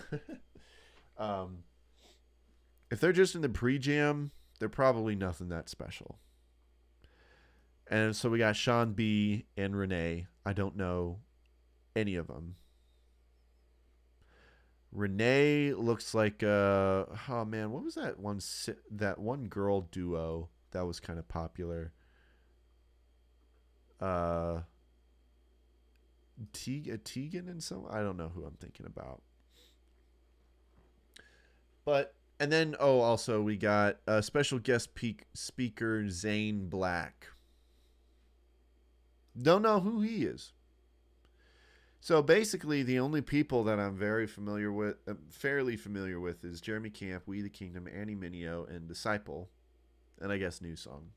If they're just in the pre-jam, they're probably nothing that special. And so we got Sean B. and Renee. I don't know any of them. Renee looks like oh man, what was that one girl duo that was kind of popular? Tegan and some, I don't know who I'm thinking about. But and then also we got a special guest speaker Zane Black. Don't know who he is. So basically, the only people that I'm fairly familiar with, is Jeremy Camp, We the Kingdom, Annie Mineo, and Disciple, and I guess New Song.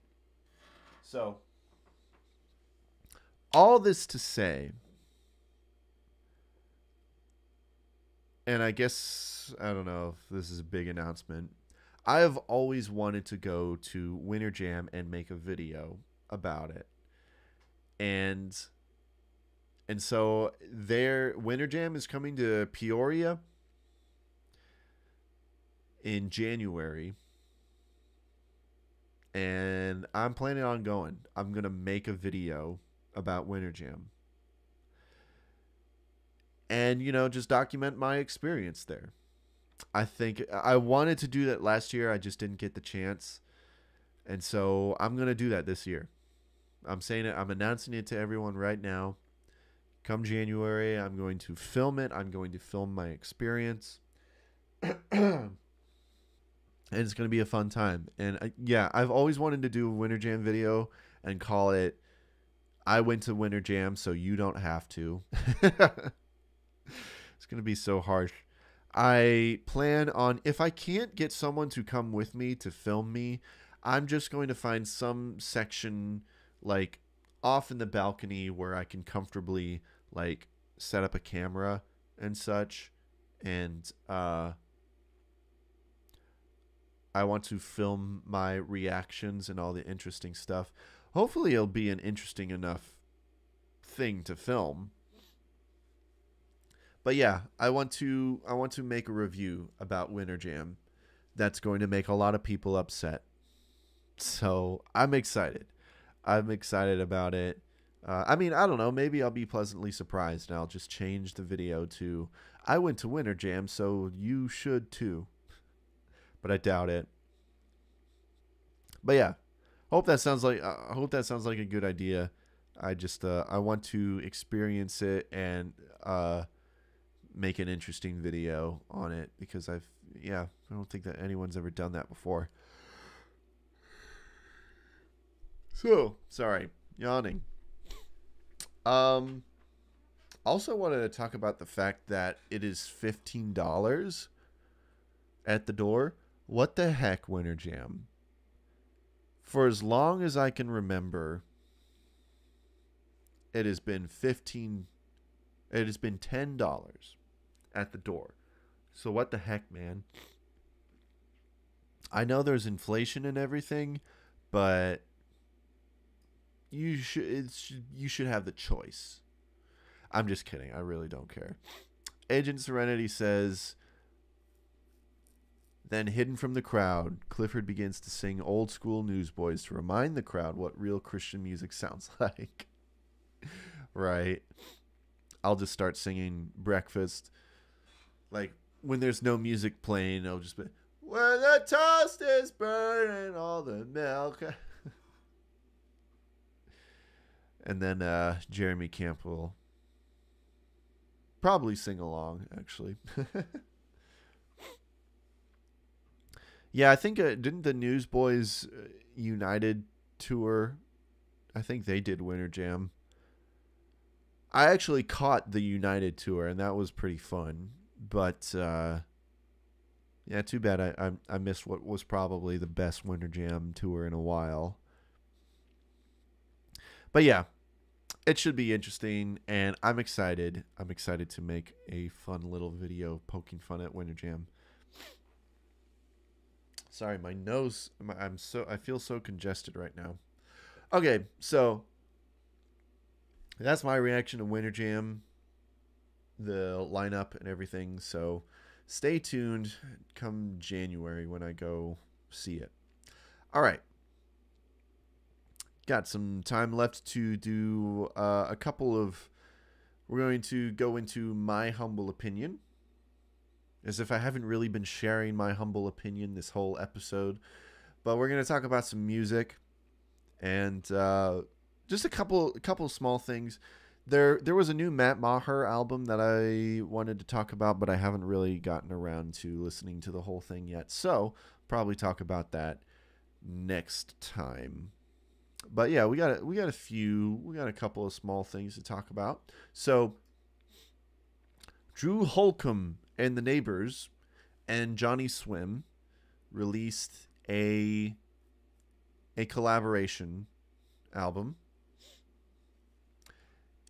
So, all this to say, and I guess, I don't know if this is a big announcement, I have always wanted to go to Winter Jam and make a video about it. And so their Winter Jam is coming to Peoria in January. And I'm planning on going. I'm going to make a video about Winter Jam. And, you know, just document my experience there. I think I wanted to do that last year. I just didn't get the chance. And so I'm going to do that this year. I'm saying it. I'm announcing it to everyone right now. Come January, I'm going to film it. I'm going to film my experience. And it's going to be a fun time. And yeah, I've always wanted to do a Winter Jam video and call it, I went to Winter Jam, so you don't have to. It's going to be so harsh. I plan on, if I can't get someone to come with me to film me, I'm just going to find some section like off in the balcony where I can comfortably like set up a camera and such, and I want to film my reactions and all the interesting stuff. Hopefully it'll be an interesting enough thing to film. But yeah, I want to make a review about Winter Jam that's going to make a lot of people upset. So I'm excited. I'm excited about it. I mean, I don't know. Maybe I'll be pleasantly surprised and I'll just change the video to, I went to Winter Jam, so you should too. But I doubt it. But yeah, I hope that sounds like a good idea. I just I want to experience it and make an interesting video on it because I don't think that anyone's ever done that before. So, sorry, yawning. Also wanted to talk about the fact that it is $15 at the door. What the heck, Winter Jam? For as long as I can remember, it has been $10 at the door. So what the heck, man? I know there's inflation and everything, but you should have the choice. I'm just kidding. I really don't care. Agent Serenity says, then hidden from the crowd, Clifford begins to sing old school Newsboys to remind the crowd what real Christian music sounds like. Right. I'll just start singing Breakfast. Like, when there's no music playing, I'll just be, where the toast is burning, all the milk. And then Jeremy Camp will probably sing along, actually. Yeah, I think didn't the Newsboys United tour? I think they did Winter Jam. I actually caught the United tour, and that was pretty fun. But yeah, too bad I missed what was probably the best Winter Jam tour in a while. But yeah, it should be interesting, and I'm excited. I'm excited to make a fun little video poking fun at Winter Jam. Sorry, my nose. I feel so congested right now. Okay, so that's my reaction to Winter Jam, the lineup and everything. So stay tuned come January when I go see it. All right. Got some time left to do a couple of... We're going to go into my humble opinion. As if I haven't really been sharing my humble opinion this whole episode. But we're going to talk about some music. And just a couple small things. There was a new Matt Maher album that I wanted to talk about, but I haven't really gotten around to listening to the whole thing yet. So probably talk about that next time. But yeah, we got a couple of small things to talk about. So Drew Holcomb and the Neighbors and Johnny Swim released a collaboration album.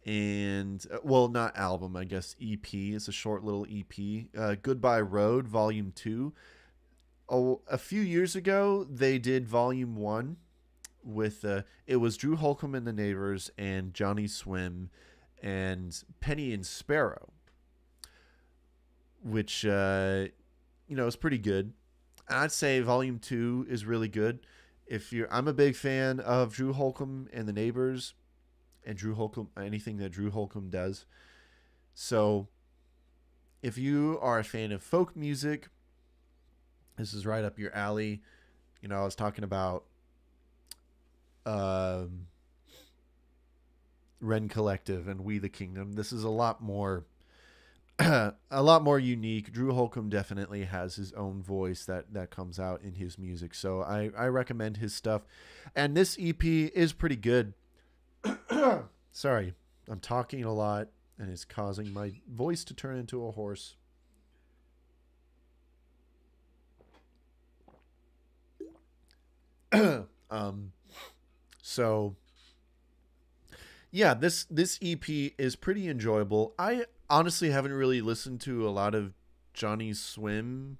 And, well, not album, I guess EP. It's a short little EP. Goodbye Road, Volume 2. Oh, a few years ago, they did Volume 1 with, it was Drew Holcomb and the Neighbors and Johnny Swim and Penny and Sparrow, which, is pretty good. I'd say Volume 2 is really good. I'm a big fan of Drew Holcomb and the Neighbors. And Drew Holcomb, anything that Drew Holcomb does. So, if you are a fan of folk music, this is right up your alley. I was talking about Ren Collective and We the Kingdom. This is a lot more unique. Drew Holcomb definitely has his own voice that comes out in his music. So I recommend his stuff. And this EP is pretty good. Sorry, I'm talking a lot and it's causing my voice to turn into a horse. So yeah, this EP is pretty enjoyable. I honestly haven't really listened to a lot of Johnny Swim,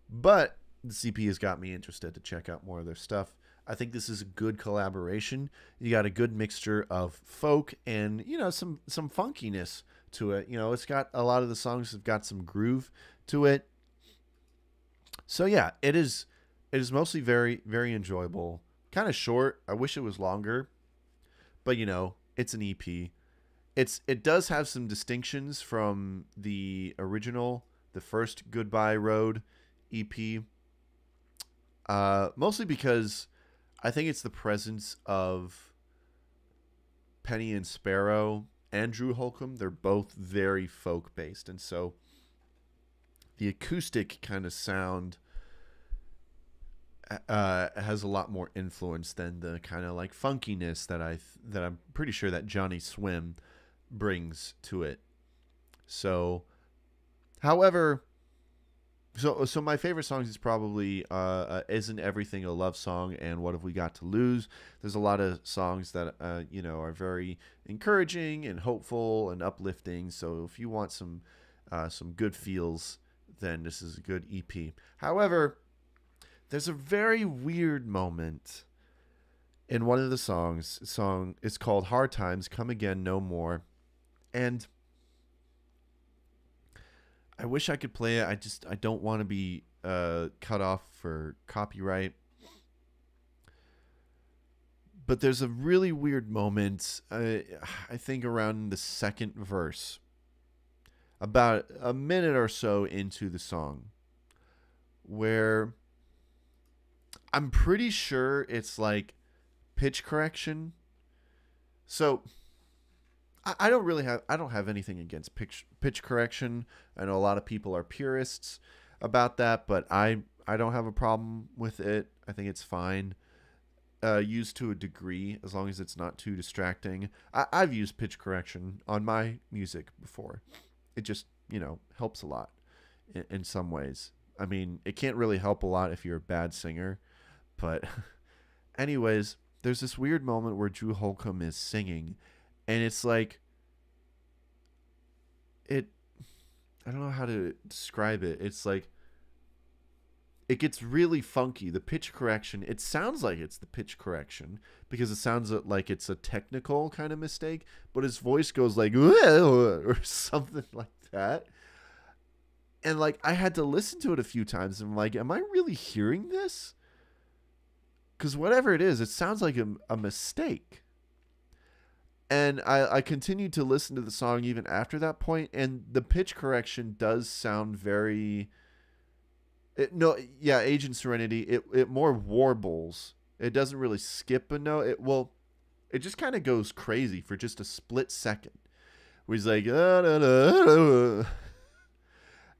but this EP has got me interested to check out more of their stuff. I think this is a good collaboration. You got a good mixture of folk and, some funkiness to it. It's got a lot of the songs have got some groove to it. So yeah, it is mostly very, very enjoyable. Kind of short. I wish it was longer, but it's an EP. It does have some distinctions from the original, the first Goodbye Road EP. Mostly because I think it's the presence of Penny and Sparrow and Drew Holcomb. They're both very folk based, and so the acoustic kind of sound has a lot more influence than the kind of like funkiness that I'm pretty sure that Johnny Swim brings to it. So, however, so my favorite songs is probably Isn't Everything a Love Song and What Have We Got to Lose. There's a lot of songs that are very encouraging and hopeful and uplifting. So if you want some good feels, then this is a good EP. However, there's a very weird moment in one of the songs. Song is called Hard Times, Come Again No More. And I wish I could play it. I don't want to be cut off for copyright. But there's a really weird moment, I think around the second verse, about a minute or so into the song, where I'm pretty sure it's like pitch correction. So I don't have anything against pitch correction. I know a lot of people are purists about that, but I don't have a problem with it. I think it's fine. Used to a degree, as long as it's not too distracting. I've used pitch correction on my music before. It just, helps a lot in some ways. I mean, it can't really help a lot if you're a bad singer. But anyways, there's this weird moment where Drew Holcomb is singing, and it's like, I don't know how to describe it. It's like, it gets really funky. The pitch correction, it sounds like it's the pitch correction because it sounds like it's a technical kind of mistake, but his voice goes like, or something like that. And like, I had to listen to it a few times and I'm like, am I really hearing this? Because whatever it is, it sounds like a mistake. And I continued to listen to the song even after that point, and the pitch correction does sound very... Agent Serenity, it more warbles. It doesn't really skip a note. It just kind of goes crazy for just a split second. Where he's like,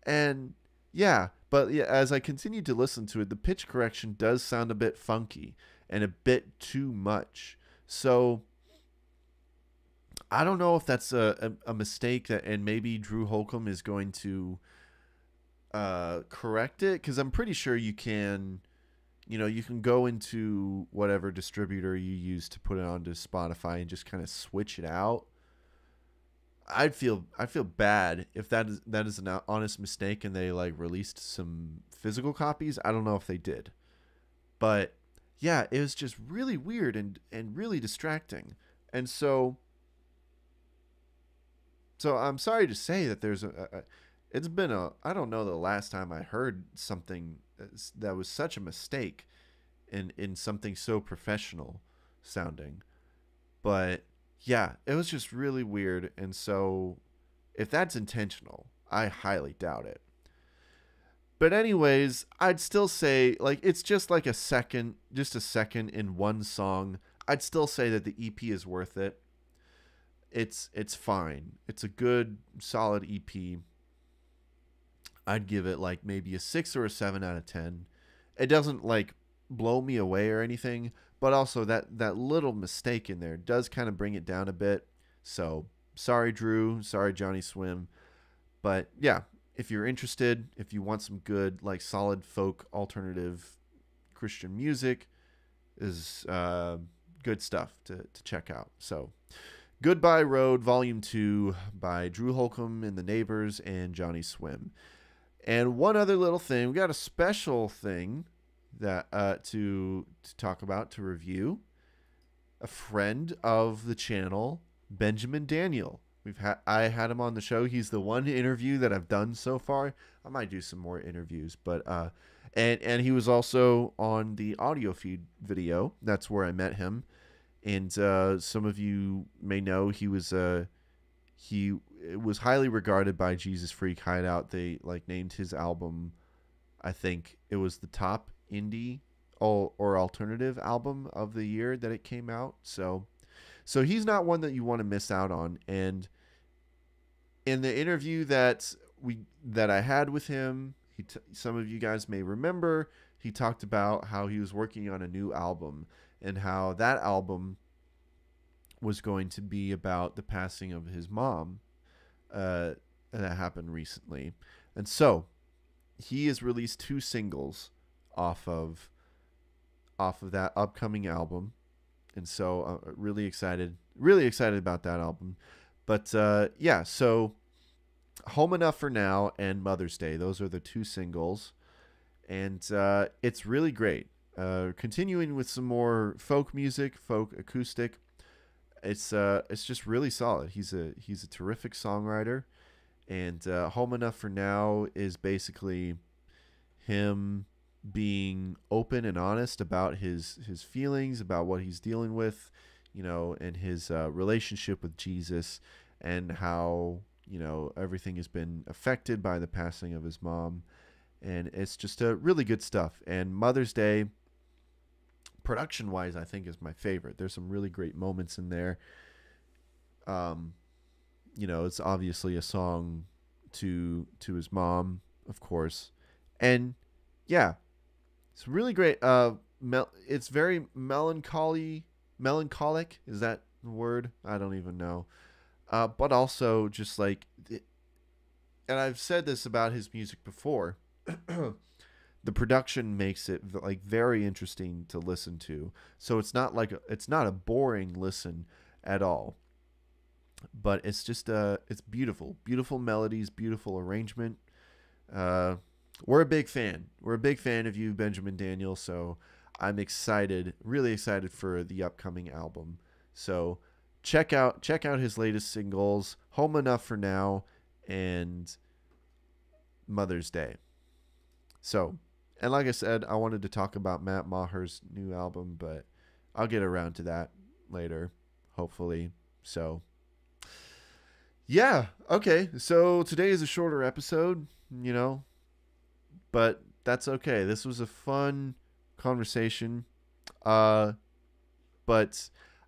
and yeah, but yeah, as I continued to listen to it, the pitch correction does sound a bit funky and a bit too much. So I don't know if that's a mistake and maybe Drew Holcomb is going to correct it, because I'm pretty sure you can go into whatever distributor you use to put it onto Spotify and just kind of switch it out. I feel bad if that is an honest mistake and they like released some physical copies. I don't know if they did, but yeah, it was just really weird and really distracting. And so I'm sorry to say that there's it's been I don't know the last time I heard something that was such a mistake in something so professional sounding. But yeah, it was just really weird. And so if that's intentional, I highly doubt it. But anyways, I'd still say, like, it's just like a second in one song. I'd still say that the EP is worth it. It's fine. It's a good, solid EP. I'd give it like maybe a 6 or a 7 out of 10. It doesn't like blow me away or anything, but also that little mistake in there does kind of bring it down a bit. So sorry, Drew. Sorry, Johnny Swim. But yeah, if you're interested, if you want some good, like, solid folk alternative Christian music, is good stuff to check out. So Goodbye Road Volume 2 by Drew Holcomb and the Neighbors and Johnny Swim. And one other little thing, we got a special thing that to talk about, to review. A friend of the channel, Benjamin Daniel. I had him on the show. He's the one interview that I've done so far. I might do some more interviews, but and he was also on the audio feed video. That's where I met him. And some of you may know he was highly regarded by Jesus Freak Hideout. They like named his album, I think it was the top indie or alternative album of the year that it came out. So he's not one that you want to miss out on. And in the interview that I had with him, some of you guys may remember, he talked about how he was working on a new album and how that album was going to be about the passing of his mom that happened recently. And so he has released 2 singles off of that upcoming album. And so really excited about that album. But yeah, so Home Enough for Now and Mother's Day, those are the 2 singles. and it's really great. Continuing with some more folk music, folk acoustic. It's just really solid. He's a terrific songwriter, and Home Enough for Now is basically him being open and honest about his feelings, about what he's dealing with, and his relationship with Jesus, and how everything has been affected by the passing of his mom. And it's just really good stuff. And Mother's Day, production wise, I think is my favorite. There's some really great moments in there. It's obviously a song to his mom, of course, and yeah, it's really great. It's very melancholic. Is that the word? I don't even know. But also just like, and I've said this about his music before. The production makes it like very interesting to listen to. So it's not a boring listen at all. But it's just it's beautiful melodies, beautiful arrangement. We're a big fan. We're a big fan of you, Benjamin Daniel. So I'm excited, really excited for the upcoming album. So check out his latest singles, Home Enough for Now and Mother's Day. So, and like I said, I wanted to talk about Matt Maher's new album, but I'll get around to that later, hopefully. So, yeah, okay. So today is a shorter episode, but that's okay. This was a fun conversation. But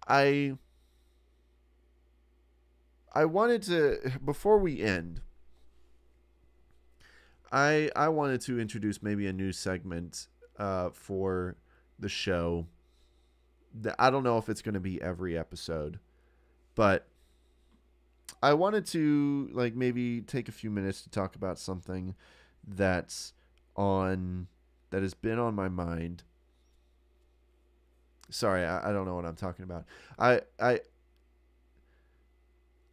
I wanted to, before we end, I wanted to introduce maybe a new segment for the show. I don't know if it's going to be every episode, but I wanted to maybe take a few minutes to talk about something that has been on my mind. Sorry, I don't know what I'm talking about.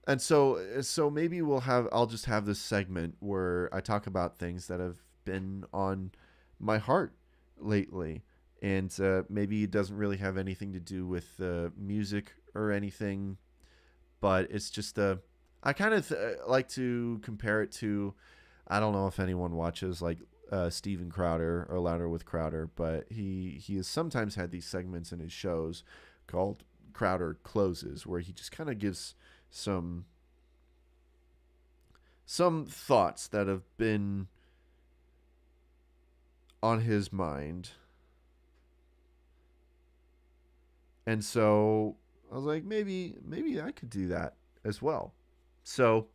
And so maybe I'll just have this segment where I talk about things that have been on my heart lately. And maybe it doesn't really have anything to do with music or anything, but it's just I kind of like to compare it to, I don't know if anyone watches Steven Crowder or Louder with Crowder, but he has sometimes had these segments in his shows called Crowder Closes, where he just kind of gives some thoughts that have been on his mind. And so I was like, maybe I could do that as well. So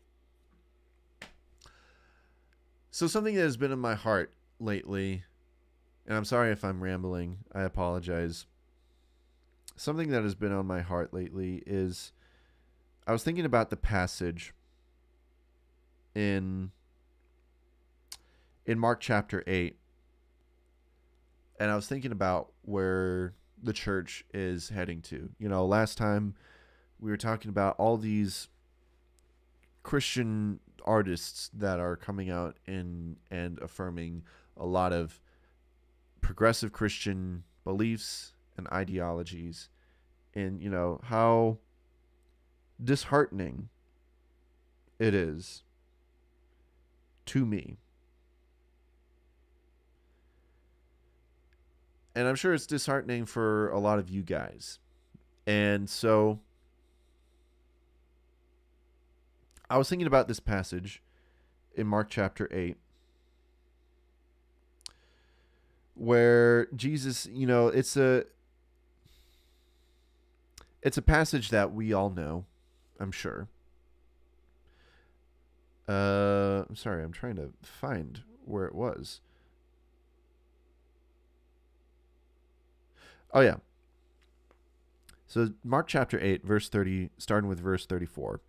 something that has been in my heart lately, and I'm sorry if I'm rambling, I apologize. Something that has been on my heart lately is, I was thinking about the passage in Mark chapter 8, and I was thinking about where the church is heading to. Last time we were talking about all these Christian artists that are coming out and affirming a lot of progressive Christian beliefs and ideologies, and how disheartening it is to me. And I'm sure it's disheartening for a lot of you guys. And so I was thinking about this passage in Mark chapter 8, where Jesus, it's a passage that we all know, I'm sure. I'm sorry, I'm trying to find where it was. Oh yeah. So Mark chapter 8, verse 30, starting with verse 34.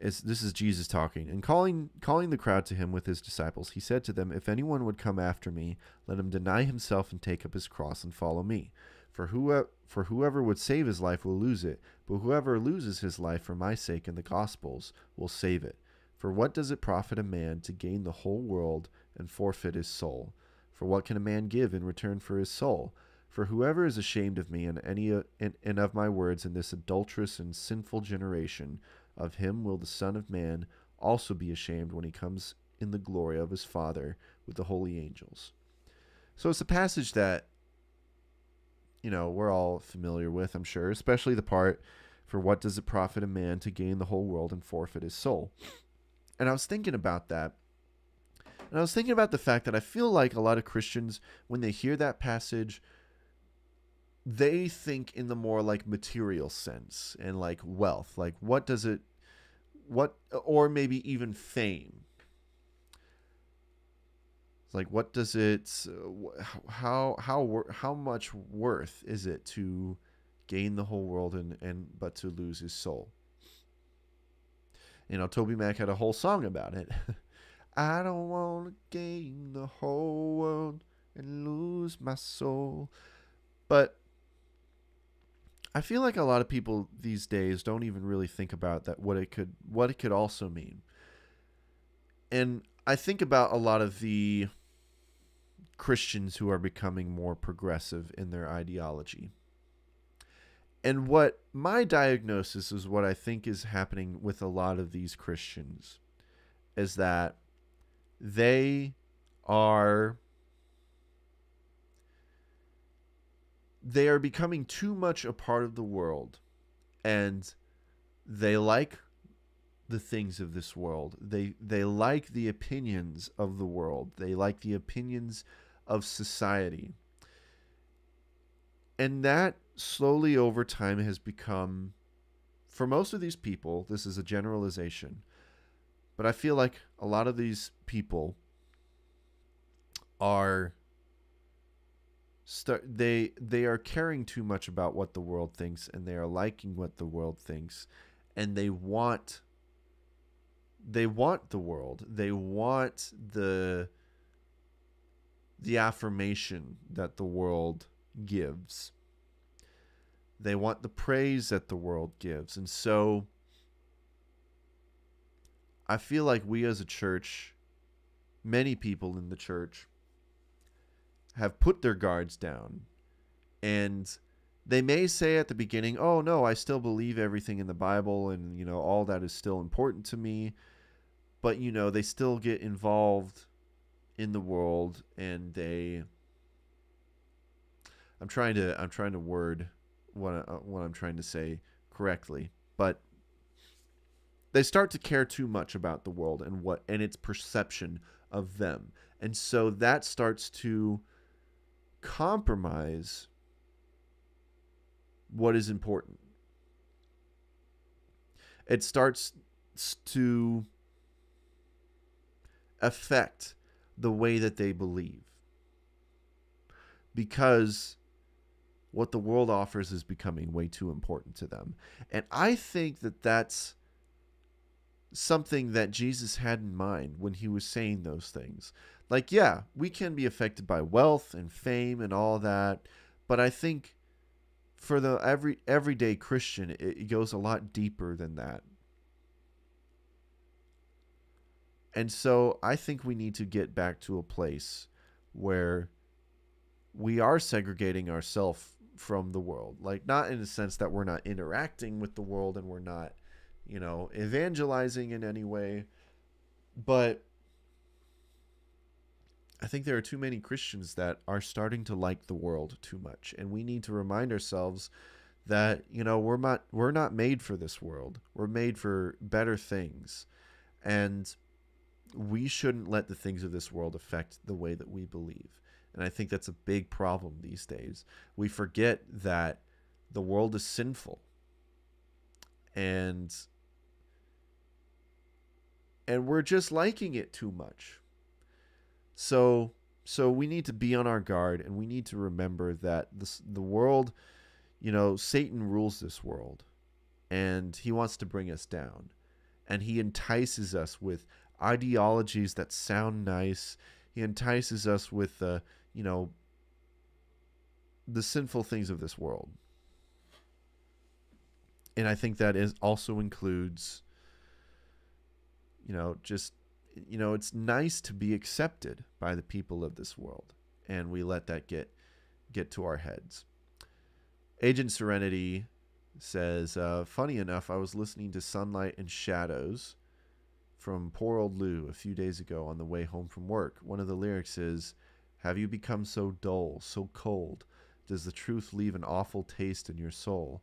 This is Jesus talking, and calling the crowd to him with his disciples, he said to them, "If anyone would come after me, let him deny himself and take up his cross and follow me. For whoever would save his life will lose it, but whoever loses his life for my sake and the gospel's will save it. For what does it profit a man to gain the whole world and forfeit his soul? For what can a man give in return for his soul? For whoever is ashamed of me and of my words in this adulterous and sinful generation, of him will the Son of Man also be ashamed when he comes in the glory of his Father with the holy angels. So it's a passage that, we're all familiar with, I'm sure, especially the part, for what does it profit a man to gain the whole world and forfeit his soul? And I was thinking about that. And I was thinking about the fact that I feel like a lot of Christians, when they hear that passage, they think in the more like material sense and like wealth. Like or maybe even fame. It's like, what does it, how much worth is it to gain the whole world but to lose his soul? Toby Mac had a whole song about it. I don't want to gain the whole world and lose my soul. But I feel like a lot of people these days don't even really think about that, what it could also mean. And I think about a lot of the Christians who are becoming more progressive in their ideology. And what my diagnosis is, what I think is happening with a lot of these Christians, is that they are becoming too much a part of the world, and they like the things of this world. They like the opinions of the world. They like the opinions of society. And that slowly over time has become, for most of these people, this is a generalization, but I feel like a lot of these people are they are caring too much about what the world thinks, and they are liking what the world thinks, and they want the world. They want the affirmation that the world gives. They want the praise that the world gives. And so I feel like we as a church, many people in the church, have put their guards down. And they may say at the beginning, oh no, I still believe everything in the Bible, and all that is still important to me. But they still get involved in the world, and I'm trying to word what I'm trying to say correctly, but they start to care too much about the world and its perception of them. And so that starts to compromise what is important. It starts to affect the way that they believe, because what the world offers is becoming way too important to them. And I think that that's something that Jesus had in mind when he was saying those things. Like, yeah, we can be affected by wealth and fame and all that, but I think for the everyday Christian, it goes a lot deeper than that. And so I think we need to get back to a place where we are segregating ourselves from the world. Like, not in the sense that we're not interacting with the world and we're not, evangelizing in any way. But I think there are too many Christians that are starting to like the world too much. And we need to remind ourselves that, we're not made for this world. We're made for better things. And we shouldn't let the things of this world affect the way that we believe. And I think that's a big problem these days. We forget that the world is sinful. And we're just liking it too much. So we need to be on our guard, and we need to remember that the world, Satan rules this world, and he wants to bring us down. And he entices us with ideologies that sound nice. He entices us with the sinful things of this world. And I think that also includes, it's nice to be accepted by the people of this world. and we let that get to our heads. Agent Serenity says, funny enough, I was listening to Sunlight and Shadows from Poor Old Lou a few days ago on the way home from work. One of the lyrics is, have you become so dull, so cold? Does the truth leave an awful taste in your soul?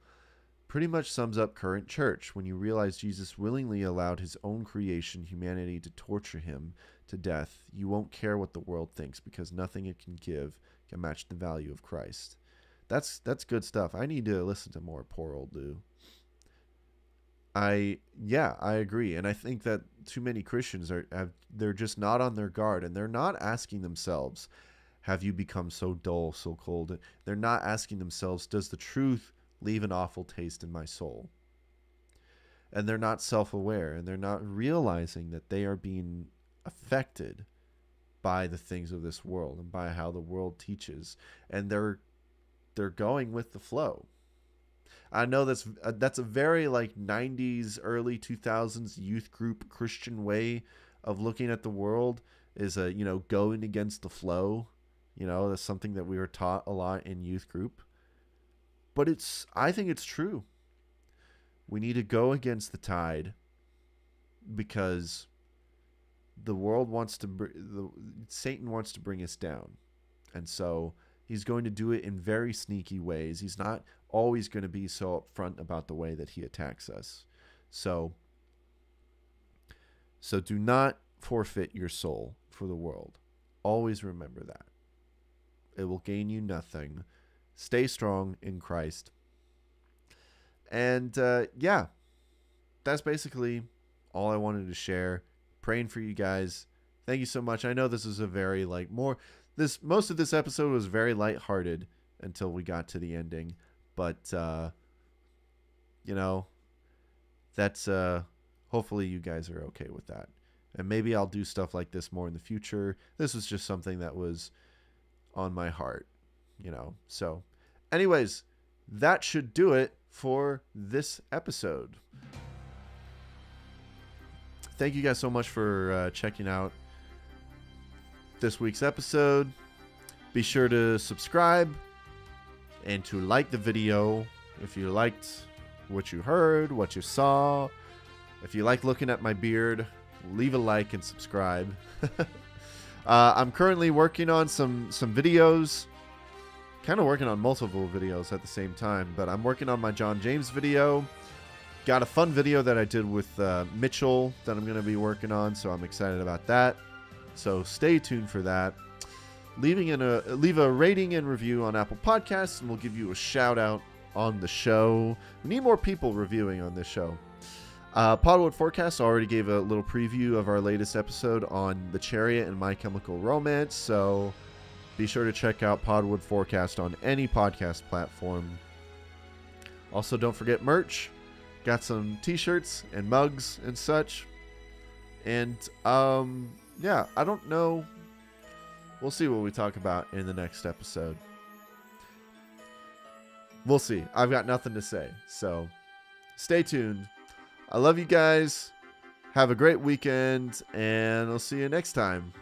Pretty much sums up current church when you realize Jesus willingly allowed his own creation, humanity, to torture him to death. You won't care what the world thinks because nothing it can give can match the value of Christ. That's good stuff. I need to listen to more Poor Old Lou. I agree, and I think that too many Christians they're just not on their guard, and they're not asking themselves, have you become so dull, so cold? They're not asking themselves, does the truth leave an awful taste in my soul? And they're not self-aware, and they're not realizing that they are being affected by the things of this world and by how the world teaches, and they're going with the flow. I know that's a very like 90s, early 2000s youth group Christian way of looking at the world, is going against the flow. That's something that we were taught a lot in youth group. But I think it's true. We need to go against the tide because the world Satan wants to bring us down. And so he's going to do it in very sneaky ways. He's not always going to be so upfront about the way that he attacks us. So do not forfeit your soul for the world. Always remember that. It will gain you nothing. Stay strong in Christ. And that's basically all I wanted to share. Praying for you guys. Thank you so much. I know this is a very most of this episode was very lighthearted until we got to the ending, but that's hopefully you guys are okay with that. And maybe I'll do stuff like this more in the future. This was just something that was on my heart, So anyways, that should do it for this episode. Thank you guys so much for checking out this week's episode. Be sure to subscribe and to like the video if you liked what you heard, what you saw. If you like looking at my beard, leave a like and subscribe. I'm currently working on some videos, kind of working on multiple videos at the same time, but I'm working on my John James video. Got a fun video that I did with Mitchell that I'm going to be working on, so I'm excited about that. So stay tuned for that. Leave a rating and review on Apple Podcasts, and we'll give you a shout out on the show. We need more people reviewing on this show. Podwood Forecast already gave a little preview of our latest episode on The Chariot and My Chemical Romance, so be sure to check out Podwood Forecast on any podcast platform. Also, don't forget merch. Got some t-shirts and mugs and such. And, I don't know. We'll see what we talk about in the next episode. We'll see. I've got nothing to say, so stay tuned. I love you guys. Have a great weekend, and I'll see you next time.